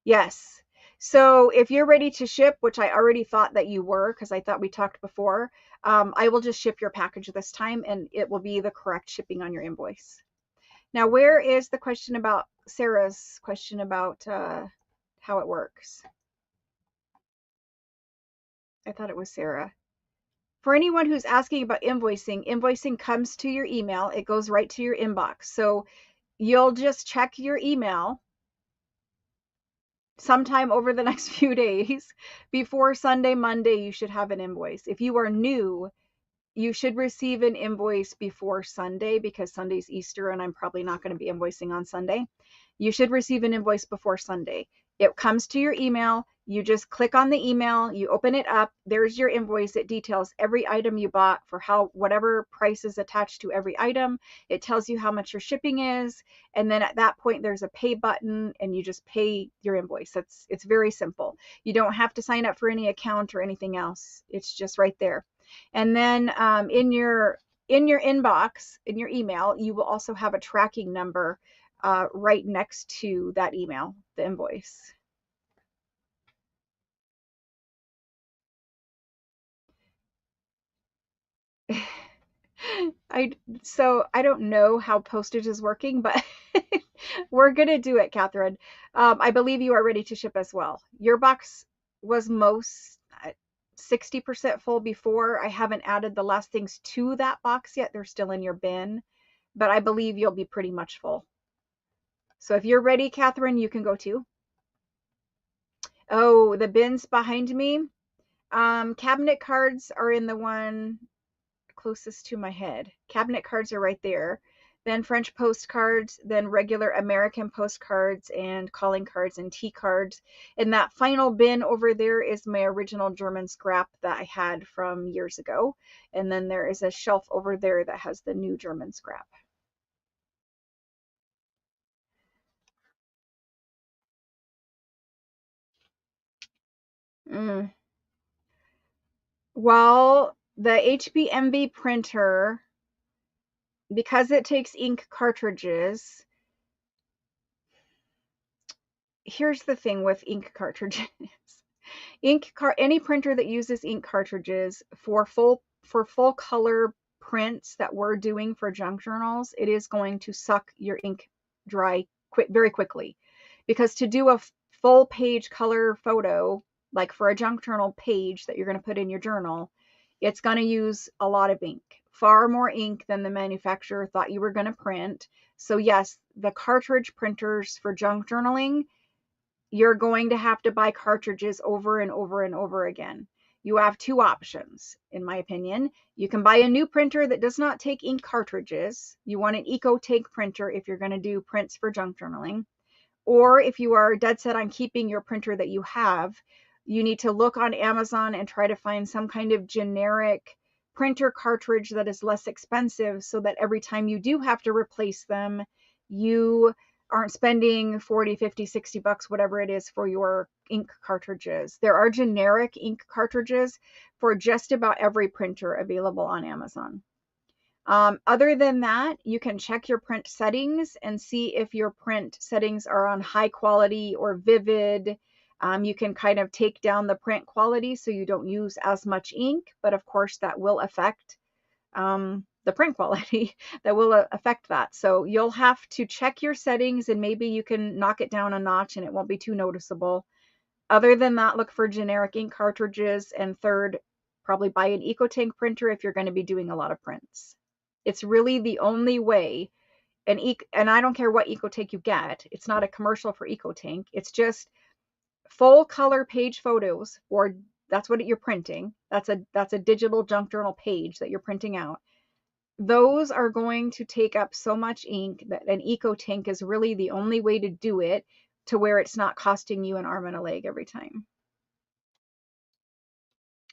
A: Yes. So if you're ready to ship, which I already thought that you were, because I thought we talked before, I will just ship your package this time and it will be the correct shipping on your invoice. Now, where is the question about Sarah's question about how it works? I thought it was Sarah. For anyone who's asking about invoicing, invoicing comes to your email. It goes right to your inbox. So you'll just check your email sometime over the next few days. Before Sunday, Monday, you should have an invoice. If you are new, you should receive an invoice before Sunday because Sunday's Easter and I'm probably not going to be invoicing on Sunday. You should receive an invoice before Sunday. It comes to your email. You just click on the email, you open it up. There's your invoice. It details every item you bought for whatever price is attached to every item. It tells you how much your shipping is. And then at that point, there's a pay button and you just pay your invoice. It's very simple. You don't have to sign up for any account or anything else. It's just right there. And then in your inbox, in your email, you will also have a tracking number right next to that email, the invoice. I don't know how postage is working, but we're gonna do it, Catherine. I believe you are ready to ship as well. Your box was most 60% full before. I haven't added the last things to that box yet. They're still in your bin, but I believe you'll be pretty much full. So if you're ready, Catherine, you can go too. Oh, the bins behind me. Cabinet cards are in the one closest to my head. Cabinet cards are right there. Then French postcards, then regular American postcards and calling cards and tea cards. And that final bin over there is my original German scrap that I had from years ago. And then there is a shelf over there that has the new German scrap. Mm. Well, the HBMV printer, because it takes ink cartridges, here's the thing with ink cartridges. Any printer that uses ink cartridges for full color prints that we're doing for junk journals, it is going to suck your ink dry very quickly. Because to do a full page color photo, like for a junk journal page that you're going to put in your journal, it's going to use a lot of ink, far more ink than the manufacturer thought you were going to print. So yes, the cartridge printers for junk journaling, you're going to have to buy cartridges over and over and over again. You have two options, in my opinion. You can buy a new printer that does not take ink cartridges. You want an EcoTake printer if you're going to do prints for junk journaling. Or if you are dead set on keeping your printer that you have, you need to look on Amazon and try to find some kind of generic printer cartridge that is less expensive, so that every time you do have to replace them, you aren't spending 40, 50, 60 bucks, whatever it is, for your ink cartridges. There are generic ink cartridges for just about every printer available on Amazon. Other than that, you can check your print settings and see if your print settings are on high quality or vivid. You can kind of take down the print quality so you don't use as much ink, but of course that will affect the print quality. That will affect that. So you'll have to check your settings, and maybe you can knock it down a notch and it won't be too noticeable. Other than that, look for generic ink cartridges. And third, probably buy an EcoTank printer if you're going to be doing a lot of prints. It's really the only way. And I don't care what EcoTank you get. It's not a commercial for EcoTank. It's just full color page photos, or that's what you're printing. That's a digital junk journal page that you're printing out. Those are going to take up so much ink that an EcoTank is really the only way to do it, to where it's not costing you an arm and a leg every time.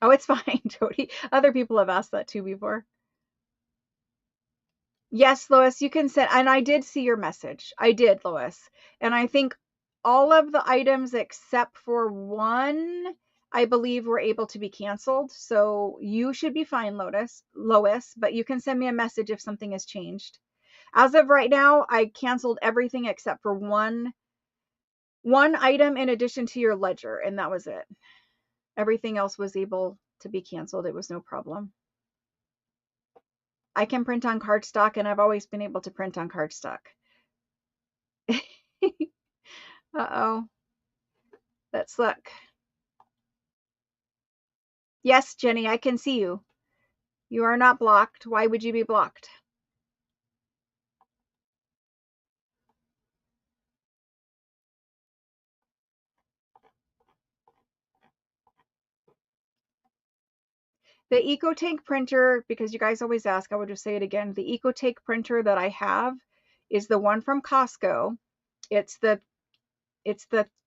A: Oh, it's fine, Jody. Other people have asked that too before. Yes, Lois, you can send, and I did see your message. I did, Lois. And I think all of the items except for one, I believe, were able to be canceled. So you should be fine, Lois, but you can send me a message if something has changed. As of right now, I canceled everything except for one item in addition to your ledger, and that was it. Everything else was able to be canceled. It was no problem. I can print on cardstock, and I've always been able to print on cardstock. Uh-oh. Let's look. Yes, Jenny, I can see you. You are not blocked. Why would you be blocked? The EcoTank printer, because you guys always ask, I will just say it again. The EcoTank printer that I have is the one from Costco. It's the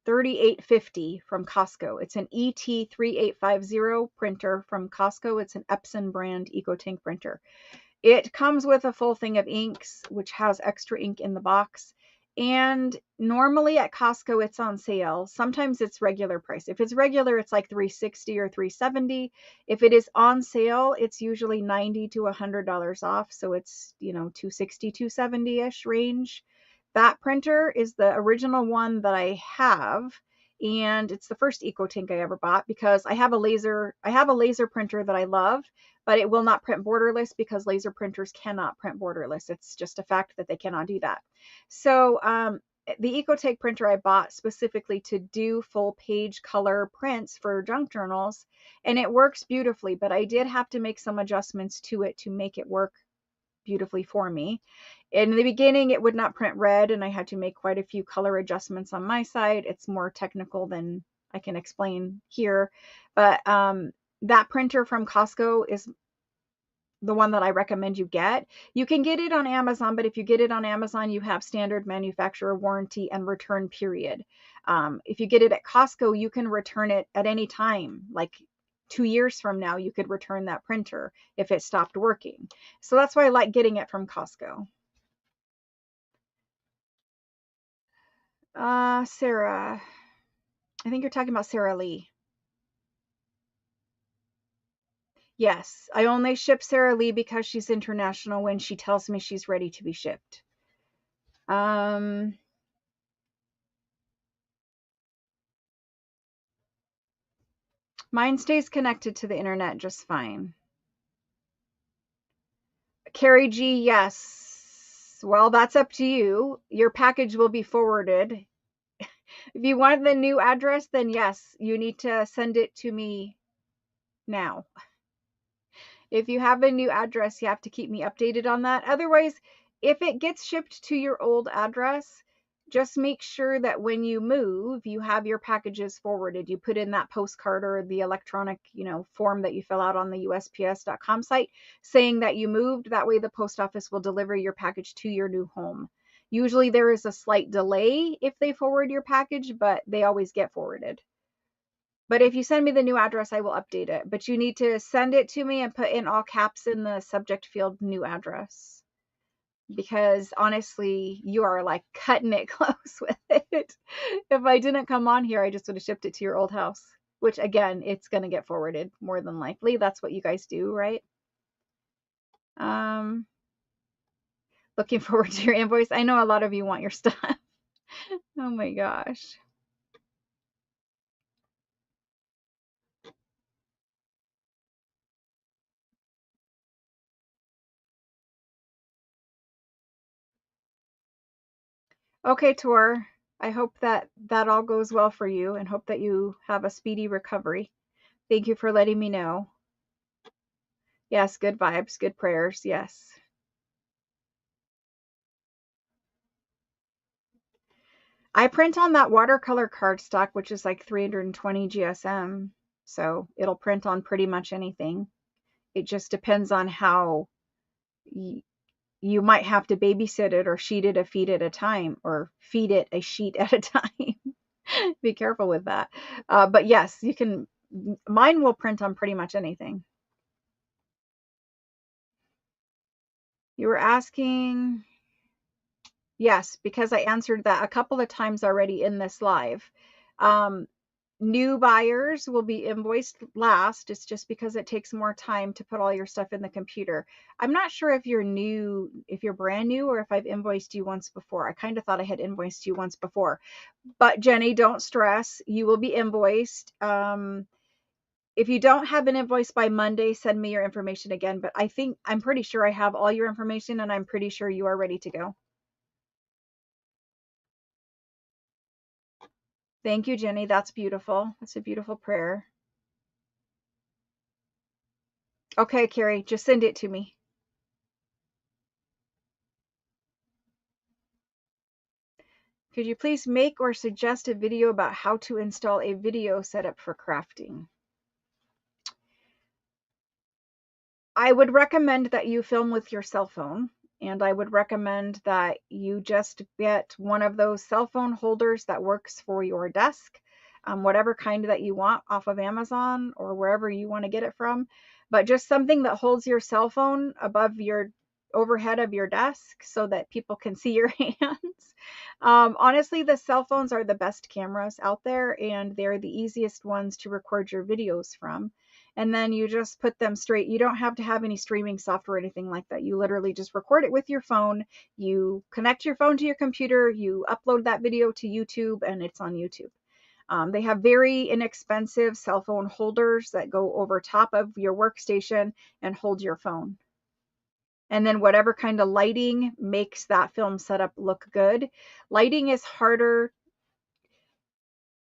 A: 3850 from Costco. It's an ET3850 printer from Costco. It's an Epson brand EcoTank printer. It comes with a full thing of inks, which has extra ink in the box. And normally at Costco, it's on sale. Sometimes it's regular price. If it's regular, it's like $360 or $370. If it is on sale, it's usually $90 to $100 off. So it's, $260, $270-ish range. That printer is the original one that I have. And it's the first EcoTank I ever bought, because I have a laser printer that I love, but it will not print borderless, because laser printers cannot print borderless. It's just a fact that they cannot do that. So the EcoTank printer I bought specifically to do full page color prints for junk journals, and it works beautifully, but I did have to make some adjustments to it to make it work beautifully for me. In the beginning, it would not print red, and I had to make quite a few color adjustments on my side. It's more technical than I can explain here, but that printer from Costco is the one that I recommend you get. You can get it on Amazon, but if you get it on Amazon, you have standard manufacturer warranty and return period. If you get it at Costco, you can return it at any time, like 2 years from now, you could return that printer if it stopped working. So that's why I like getting it from Costco. Sarah, I think you're talking about Sarah Lee. Yes, I only ship Sarah Lee because she's international when she tells me she's ready to be shipped. Mine stays connected to the internet just fine. Carrie G, yes. Well, that's up to you. Your package will be forwarded. If you want the new address, then yes, you need to send it to me now. If you have a new address, you have to keep me updated on that. Otherwise, if it gets shipped to your old address, just make sure that when you move, you have your packages forwarded. You put in that postcard or the electronic, form that you fill out on the USPS.com site saying that you moved. That way the post office will deliver your package to your new home. Usually there is a slight delay if they forward your package, but they always get forwarded. But if you send me the new address, I will update it. But you need to send it to me and put in all caps in the subject field, new address. Because honestly, you are like cutting it close with it. If I didn't come on here, I just would have shipped it to your old house, which again, it's going to get forwarded more than likely. That's what you guys do, right? Um, Looking forward to your invoice. I know a lot of you want your stuff. Oh my gosh. Okay, Tor. I hope that that all goes well for you and hope that you have a speedy recovery. Thank you for letting me know. Yes, good vibes, good prayers. Yes. I print on that watercolor cardstock, which is like 320 GSM. So it'll print on pretty much anything. It just depends on how you might have to babysit it or sheet it a feet at a time or feed it a sheet at a time. Be careful with that. But yes, you can, mine will print on pretty much anything. You were asking, yes, because I answered that a couple of times already in this live. Um, New buyers will be invoiced last. It's just because it takes more time to put all your stuff in the computer. I'm not sure if you're new, if you're brand new, or if I've invoiced you once before. I kind of thought I had invoiced you once before. But Jenny, don't stress. You will be invoiced. If you don't have an invoice by Monday, send me your information again. But I'm pretty sure I have all your information and I'm pretty sure you are ready to go. Thank you, Jenny. That's beautiful. That's a beautiful prayer. Okay, Carrie, just send it to me. Could you please make or suggest a video about how to install a video setup for crafting? I would recommend that you film with your cell phone, and I would recommend that you just get one of those cell phone holders that works for your desk, whatever kind that you want off of Amazon or wherever you want to get it from, but just something that holds your cell phone above your overhead of your desk so that people can see your hands. Honestly, the cell phones are the best cameras out there, and they're the easiest ones to record your videos from. And then you just put them straight. You don't have to have any streaming software or anything like that. You literally just record it with your phone. You connect your phone to your computer, you upload that video to YouTube, and it's on YouTube. They have very inexpensive cell phone holders that go over top of your workstation and hold your phone. And then whatever kind of lighting makes that film setup look good. Lighting is harder.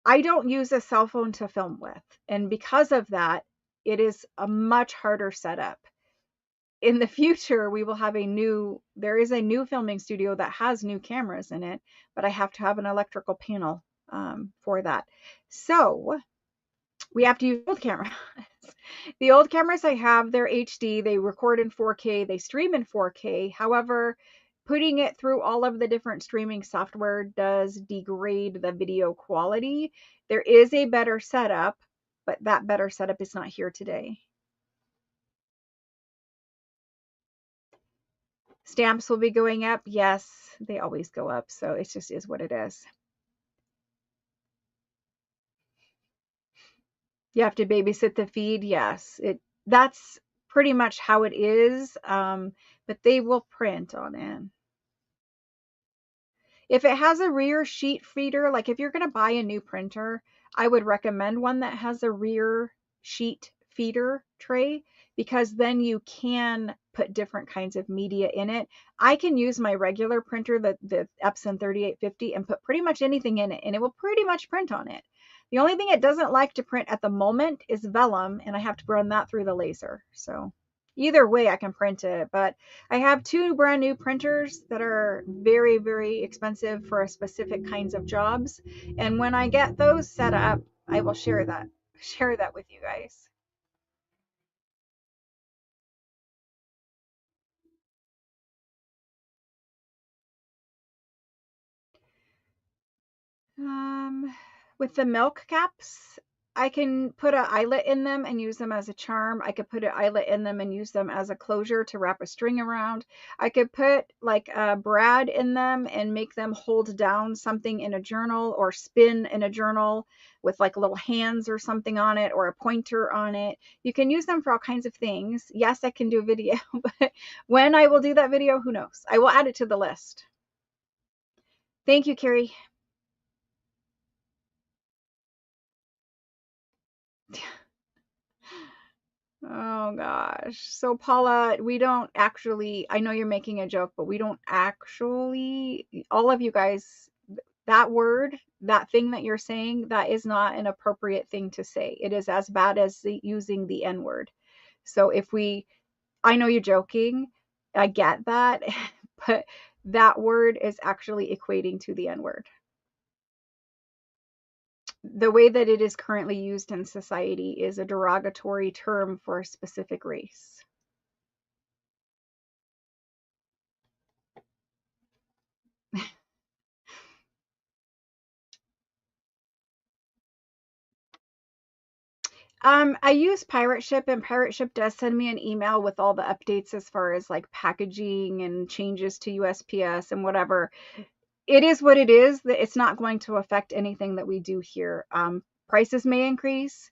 A: I don't use a cell phone to film with. And because of that, it is a much harder setup. In the future, we will have there is a new filming studio that has new cameras in it, but I have to have an electrical panel for that. So we have to use old cameras. The old cameras I have, they're HD, they record in 4K, they stream in 4K. However, putting it through all of the different streaming software does degrade the video quality. There is a better setup, but that better setup is not here today. Stamps will be going up. Yes, they always go up. So it just is what it is. You have to babysit the feed. Yes, that's pretty much how it is. But they will print on it. If it has a rear sheet feeder, like if you're going to buy a new printer, I would recommend one that has a rear sheet feeder tray, because then you can put different kinds of media in it. I can use my regular printer, the Epson 3850, and put pretty much anything in it, and it will pretty much print on it. The only thing it doesn't like to print at the moment is vellum, and I have to run that through the laser. So either way I can print it, but I have two brand new printers that are very, very expensive for specific kinds of jobs. And when I get those set up, I will share that with you guys. With the milk caps, I can put an eyelet in them and use them as a charm. I could put an eyelet in them and use them as a closure to wrap a string around. I could put like a brad in them and make them hold down something in a journal, or spin in a journal with like little hands or something on it, or a pointer on it. You can use them for all kinds of things. Yes, I can do a video, but when I will do that video, who knows? I will add it to the list. Thank you, Carrie. Oh gosh. So Paula, we don't actually, I know you're making a joke, but we don't actually, all of you guys, that word, that thing that you're saying, that is not an appropriate thing to say. It is as bad as using the N word. So if we, I know you're joking, I get that, but that word is actually equating to the N word. The way that it is currently used in society is a derogatory term for a specific race. I use Pirate Ship, and Pirate Ship does send me an email with all the updates as far as like packaging and changes to USPS and whatever. It is what it is. It's not going to affect anything that we do here. Prices may increase,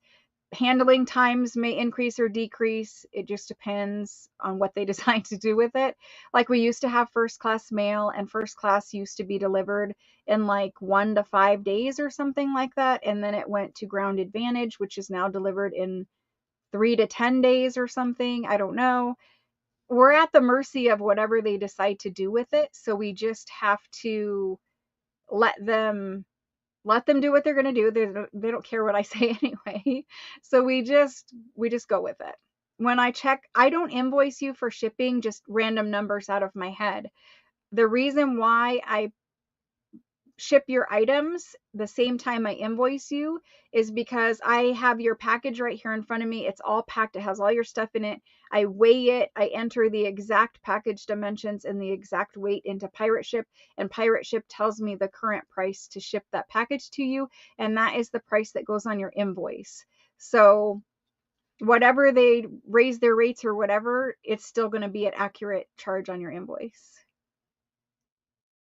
A: handling times may increase or decrease. It just depends on what they decide to do with it. Like we used to have first class mail, and first class used to be delivered in like 1 to 5 days or something like that. And then it went to Ground Advantage, which is now delivered in 3 to 10 days or something. I don't know. We're at the mercy of whatever they decide to do with it. So we just have to let them do what they're going to do. They don't care what I say anyway. So we just go with it. When I check, I don't invoice you for shipping just random numbers out of my head. The reason why I ship your items the same time I invoice you is because I have your package right here in front of me. It's all packed. It has all your stuff in it. I weigh it. I enter the exact package dimensions and the exact weight into Pirate Ship, and Pirate Ship tells me the current price to ship that package to you, and that is the price that goes on your invoice. So whatever they raise their rates or whatever, it's still going to be an accurate charge on your invoice.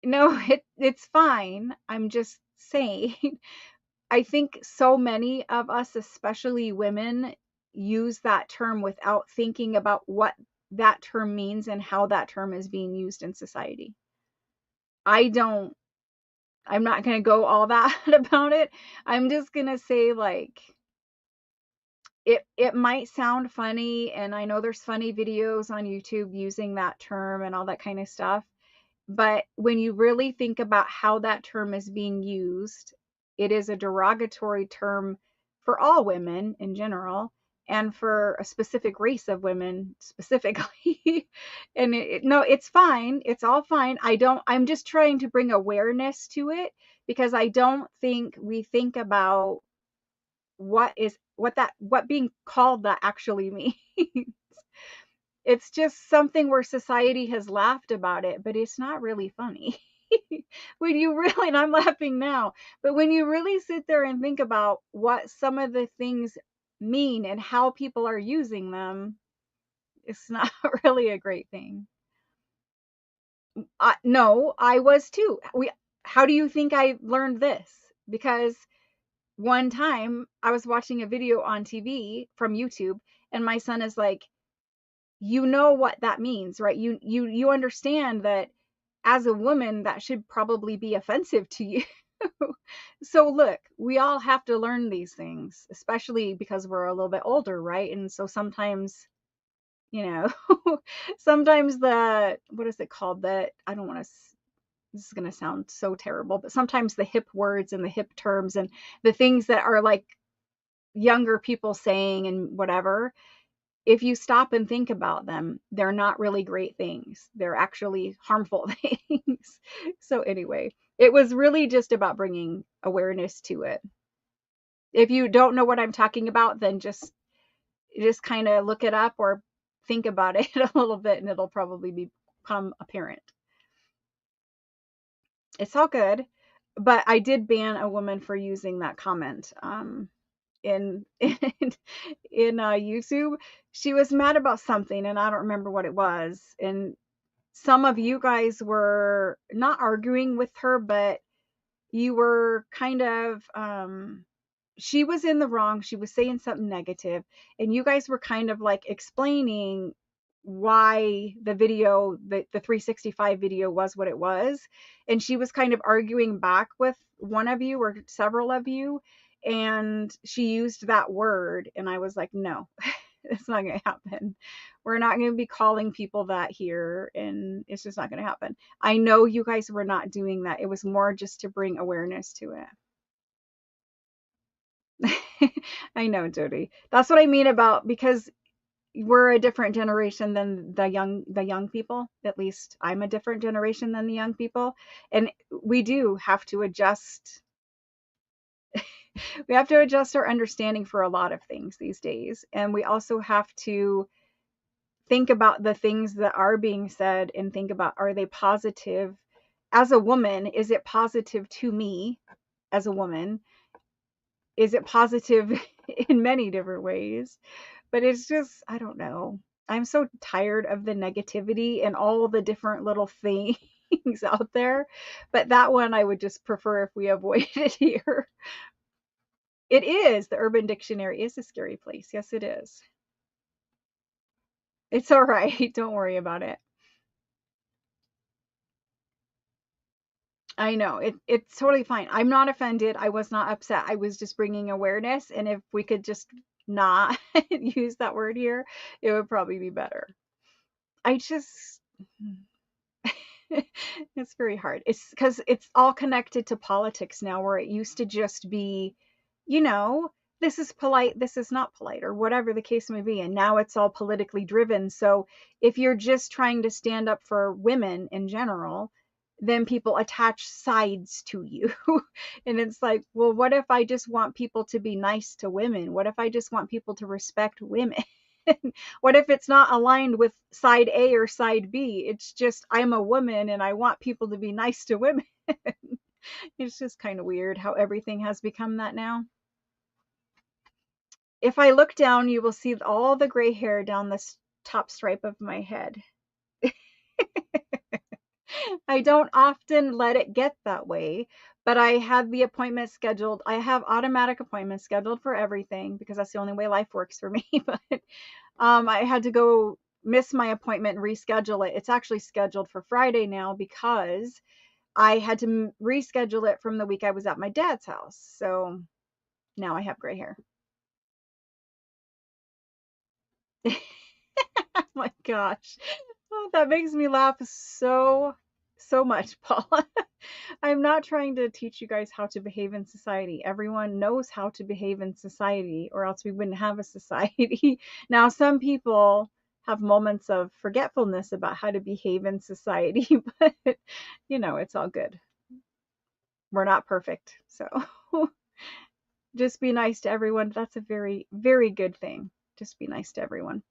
A: No, it's fine. I'm just saying. I think so many of us, especially women, use that term without thinking about what that term means and how that term is being used in society. I don't, I'm not going to go all that about it. I'm just going to say, like, it might sound funny, and I know there's funny videos on YouTube using that term and all that kind of stuff. But when you really think about how that term is being used, it is a derogatory term for all women in general, and for a specific race of women specifically. And no, it's fine. It's all fine. I'm just trying to bring awareness to it, because I don't think we think about what being called that actually means. It's just something where society has laughed about it, but it's not really funny. When you really, and I'm laughing now, but when you really sit there and think about what some of the things mean and how people are using them, it's not really a great thing. No, I was too. How do you think I learned this? Because one time I was watching a video on TV from YouTube, and my son is like, you know what that means, right? You understand that as a woman, that should probably be offensive to you. So look, we all have to learn these things, especially because we're a little bit older, right? And so sometimes, sometimes what is it called? I don't want to, this is going to sound so terrible, but sometimes the hip words and the hip terms and the things that are like younger people saying and whatever, if you stop and think about them, they're not really great things. They're actually harmful things. So anyway, it was really just about bringing awareness to it. If you don't know what I'm talking about, then just kind of look it up or think about it a little bit, and it'll probably become apparent. It's all good. but I did ban a woman for using that comment in YouTube. She was mad about something, and I don't remember what it was. And some of you guys were not arguing with her, but you were kind of she was in the wrong. She was saying something negative, and you guys were kind of like explaining why the video, the 365 video was what it was. And she was kind of arguing back with one of you or several of you, and she used that word. And I was like, no, it's not going to happen. We're not going to be calling people that here, and it's just not going to happen. I know you guys were not doing that. It was more just to bring awareness to it. I know, Jody. That's what I mean about, because we're a different generation than the young people. At least I'm a different generation than the young people, and we do have to adjust. We have to adjust our understanding for a lot of things these days, and we also have to think about the things that are being said and think about, are they positive? As a woman, is it positive to me as a woman? Is it positive in many different ways? But it's just, I don't know. I'm so tired of the negativity and all the different little things out there. But that one I would just prefer if we avoid it here. It is. The Urban Dictionary is a scary place. Yes, it is. It's all right. Don't worry about it. I know it's totally fine. I'm not offended. I was not upset. I was just bringing awareness. And if we could just not use that word here, it would probably be better. I just, it's very hard. It's because it's all connected to politics now, where it used to just be, you know, this is polite, this is not polite, or whatever the case may be. And now it's all politically driven. So if you're just trying to stand up for women in general, then people attach sides to you. And it's like, well, what if I just want people to be nice to women? What if I just want people to respect women? What if it's not aligned with side A or side B? It's just, I'm a woman and I want people to be nice to women. It's just kind of weird how everything has become that now. If I look down, you will see all the gray hair down this top stripe of my head. I don't often let it get that way, but I had the appointment scheduled. I have automatic appointments scheduled for everything because that's the only way life works for me. But I had to go miss my appointment and reschedule it. It's actually scheduled for Friday now because I had to reschedule it from the week I was at my dad's house. So now I have gray hair. Oh my gosh. Oh, that makes me laugh so much, Paula. I'm not trying to teach you guys how to behave in society. Everyone knows how to behave in society, or else we wouldn't have a society. Now, some people have moments of forgetfulness about how to behave in society, but it's all good. We're not perfect. So just be nice to everyone. That's a very, very good thing. Just be nice to everyone.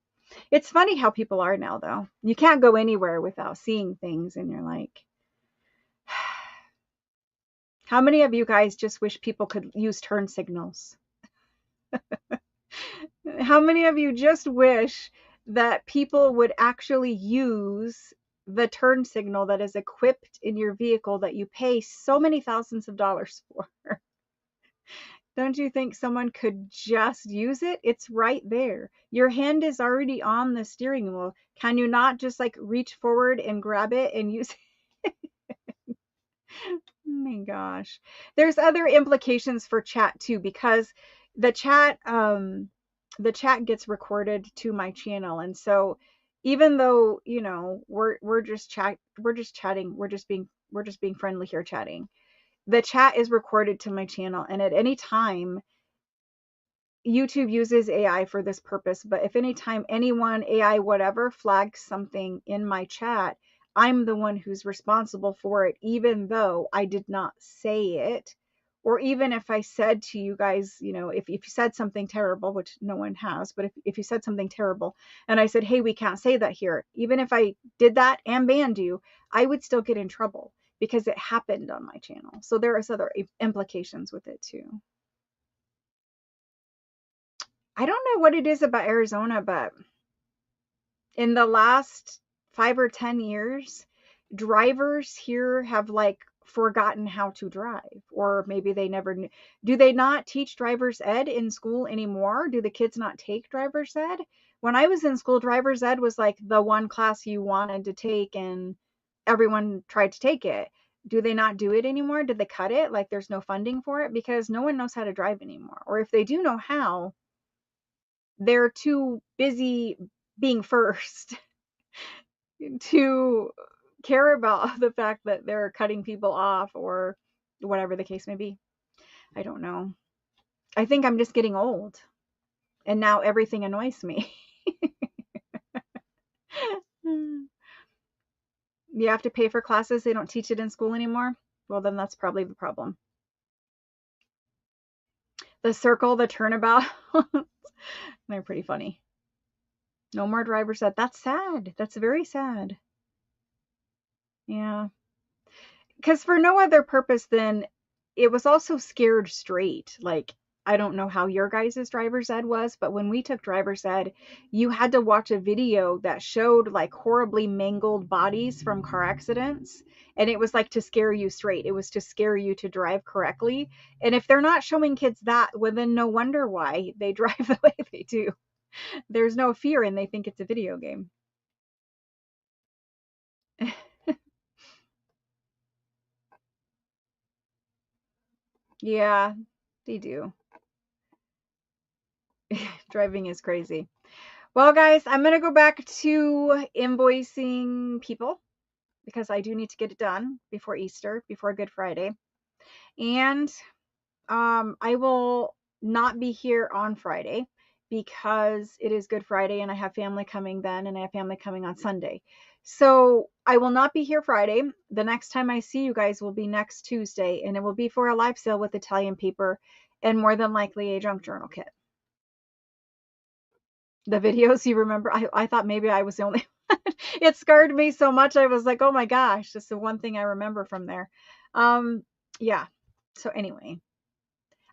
A: It's funny how people are now, though. You can't go anywhere without seeing things, and you're like, how many of you guys just wish people could use turn signals? How many of you just wish that people would actually use the turn signal that is equipped in your vehicle that you pay so many thousands of dollars for? Don't you think someone could just use it? It's right there. Your hand is already on the steering wheel. Can you not just like reach forward and grab it and use it? Oh my gosh. There's other implications for chat too, because the chat gets recorded to my channel. And so even though, we're just chatting, we're just being friendly here chatting. The chat is recorded to my channel, and at any time YouTube uses AI for this purpose, but if anytime anyone, AI, whatever, flags something in my chat, I'm the one who's responsible for it, even though I did not say it. Or even if I said to you guys, if you said something terrible, which no one has, but if you said something terrible and I said, hey, we can't say that here, even if I did that and banned you, I would still get in trouble. because it happened on my channel. So there is other implications with it too. I don't know what it is about Arizona, but in the last 5 or 10 years, drivers here have like forgotten how to drive, or maybe they never knew. Do they not teach driver's ed in school anymore? Do the kids not take driver's ed? When I was in school, driver's ed was like the one class you wanted to take and everyone tried to take it. Do they not do it anymore? Did they cut it? Like there's no funding for it because no one knows how to drive anymore. Or if they do know how, they're too busy being first to care about the fact that they're cutting people off or whatever the case may be. I don't know. I think I'm just getting old and now everything annoys me. You have to pay for classes. They don't teach it in school anymore. Well, then that's probably the problem. The circle, the turnabout. They're pretty funny. No more driver's ed. That's sad. That's very sad. Yeah. Because for no other purpose than it was also scared straight. Like, I don't know how your guys' driver's ed was, but when we took driver's ed, you had to watch a video that showed like horribly mangled bodies from car accidents. And it was like to scare you straight. It was to scare you to drive correctly. And if they're not showing kids that, well, then no wonder why they drive the way they do. There's no fear and they think it's a video game. Yeah, they do. Driving is crazy. Well, guys, I'm going to go back to invoicing people because I do need to get it done before Easter, before Good Friday. And I will not be here on Friday because it is Good Friday and I have family coming then and I have family coming on Sunday. So I will not be here Friday. The next time I see you guys will be next Tuesday, and it will be for a live sale with Italian paper and more than likely a junk journal kit. The videos, you remember? I thought maybe I was the only one. It scarred me so much. I was like, oh my gosh, that's the one thing I remember from there. Yeah. So anyway,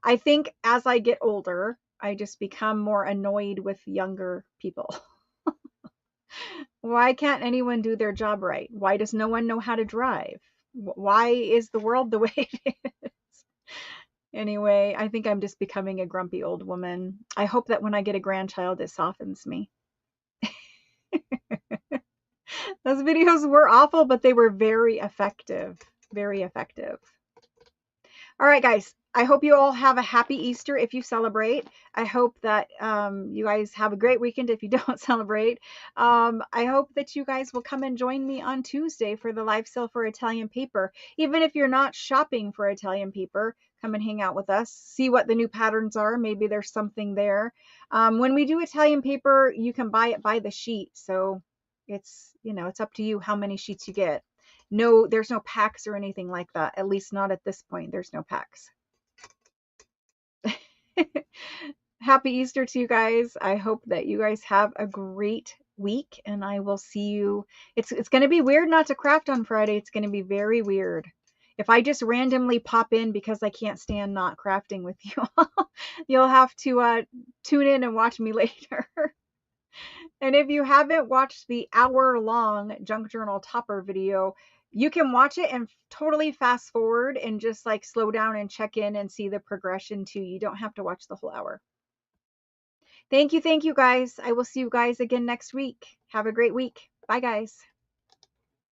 A: I think as I get older, I just become more annoyed with younger people. Why can't anyone do their job right? Why does no one know how to drive? Why is the world the way it is? Anyway, I think I'm just becoming a grumpy old woman. I hope that when I get a grandchild, it softens me. Those videos were awful, but they were very effective. Very effective. All right, guys. I hope you all have a happy Easter if you celebrate. I hope that you guys have a great weekend if you don't celebrate. I hope that you guys will come and join me on Tuesday for the live sale for Italian paper. Even if you're not shopping for Italian paper, come and hang out with us. See what the new patterns are. Maybe there's something there. When we do Italian paper, you can buy it by the sheet. So it's, you know, it's up to you how many sheets you get. No, there's no packs or anything like that. At least not at this point. There's no packs. Happy Easter to you guys. I hope that you guys have a great week, and I will see you. It's going to be weird not to craft on Friday. It's going to be very weird. If I just randomly pop in because I can't stand not crafting with you all, you'll have to tune in and watch me later. And if you haven't watched the hour-long junk journal topper video, you can watch it and totally fast forward and just like slow down and check in and see the progression too. You don't have to watch the whole hour. Thank you guys. I will see you guys again next week. Have a great week. Bye, guys.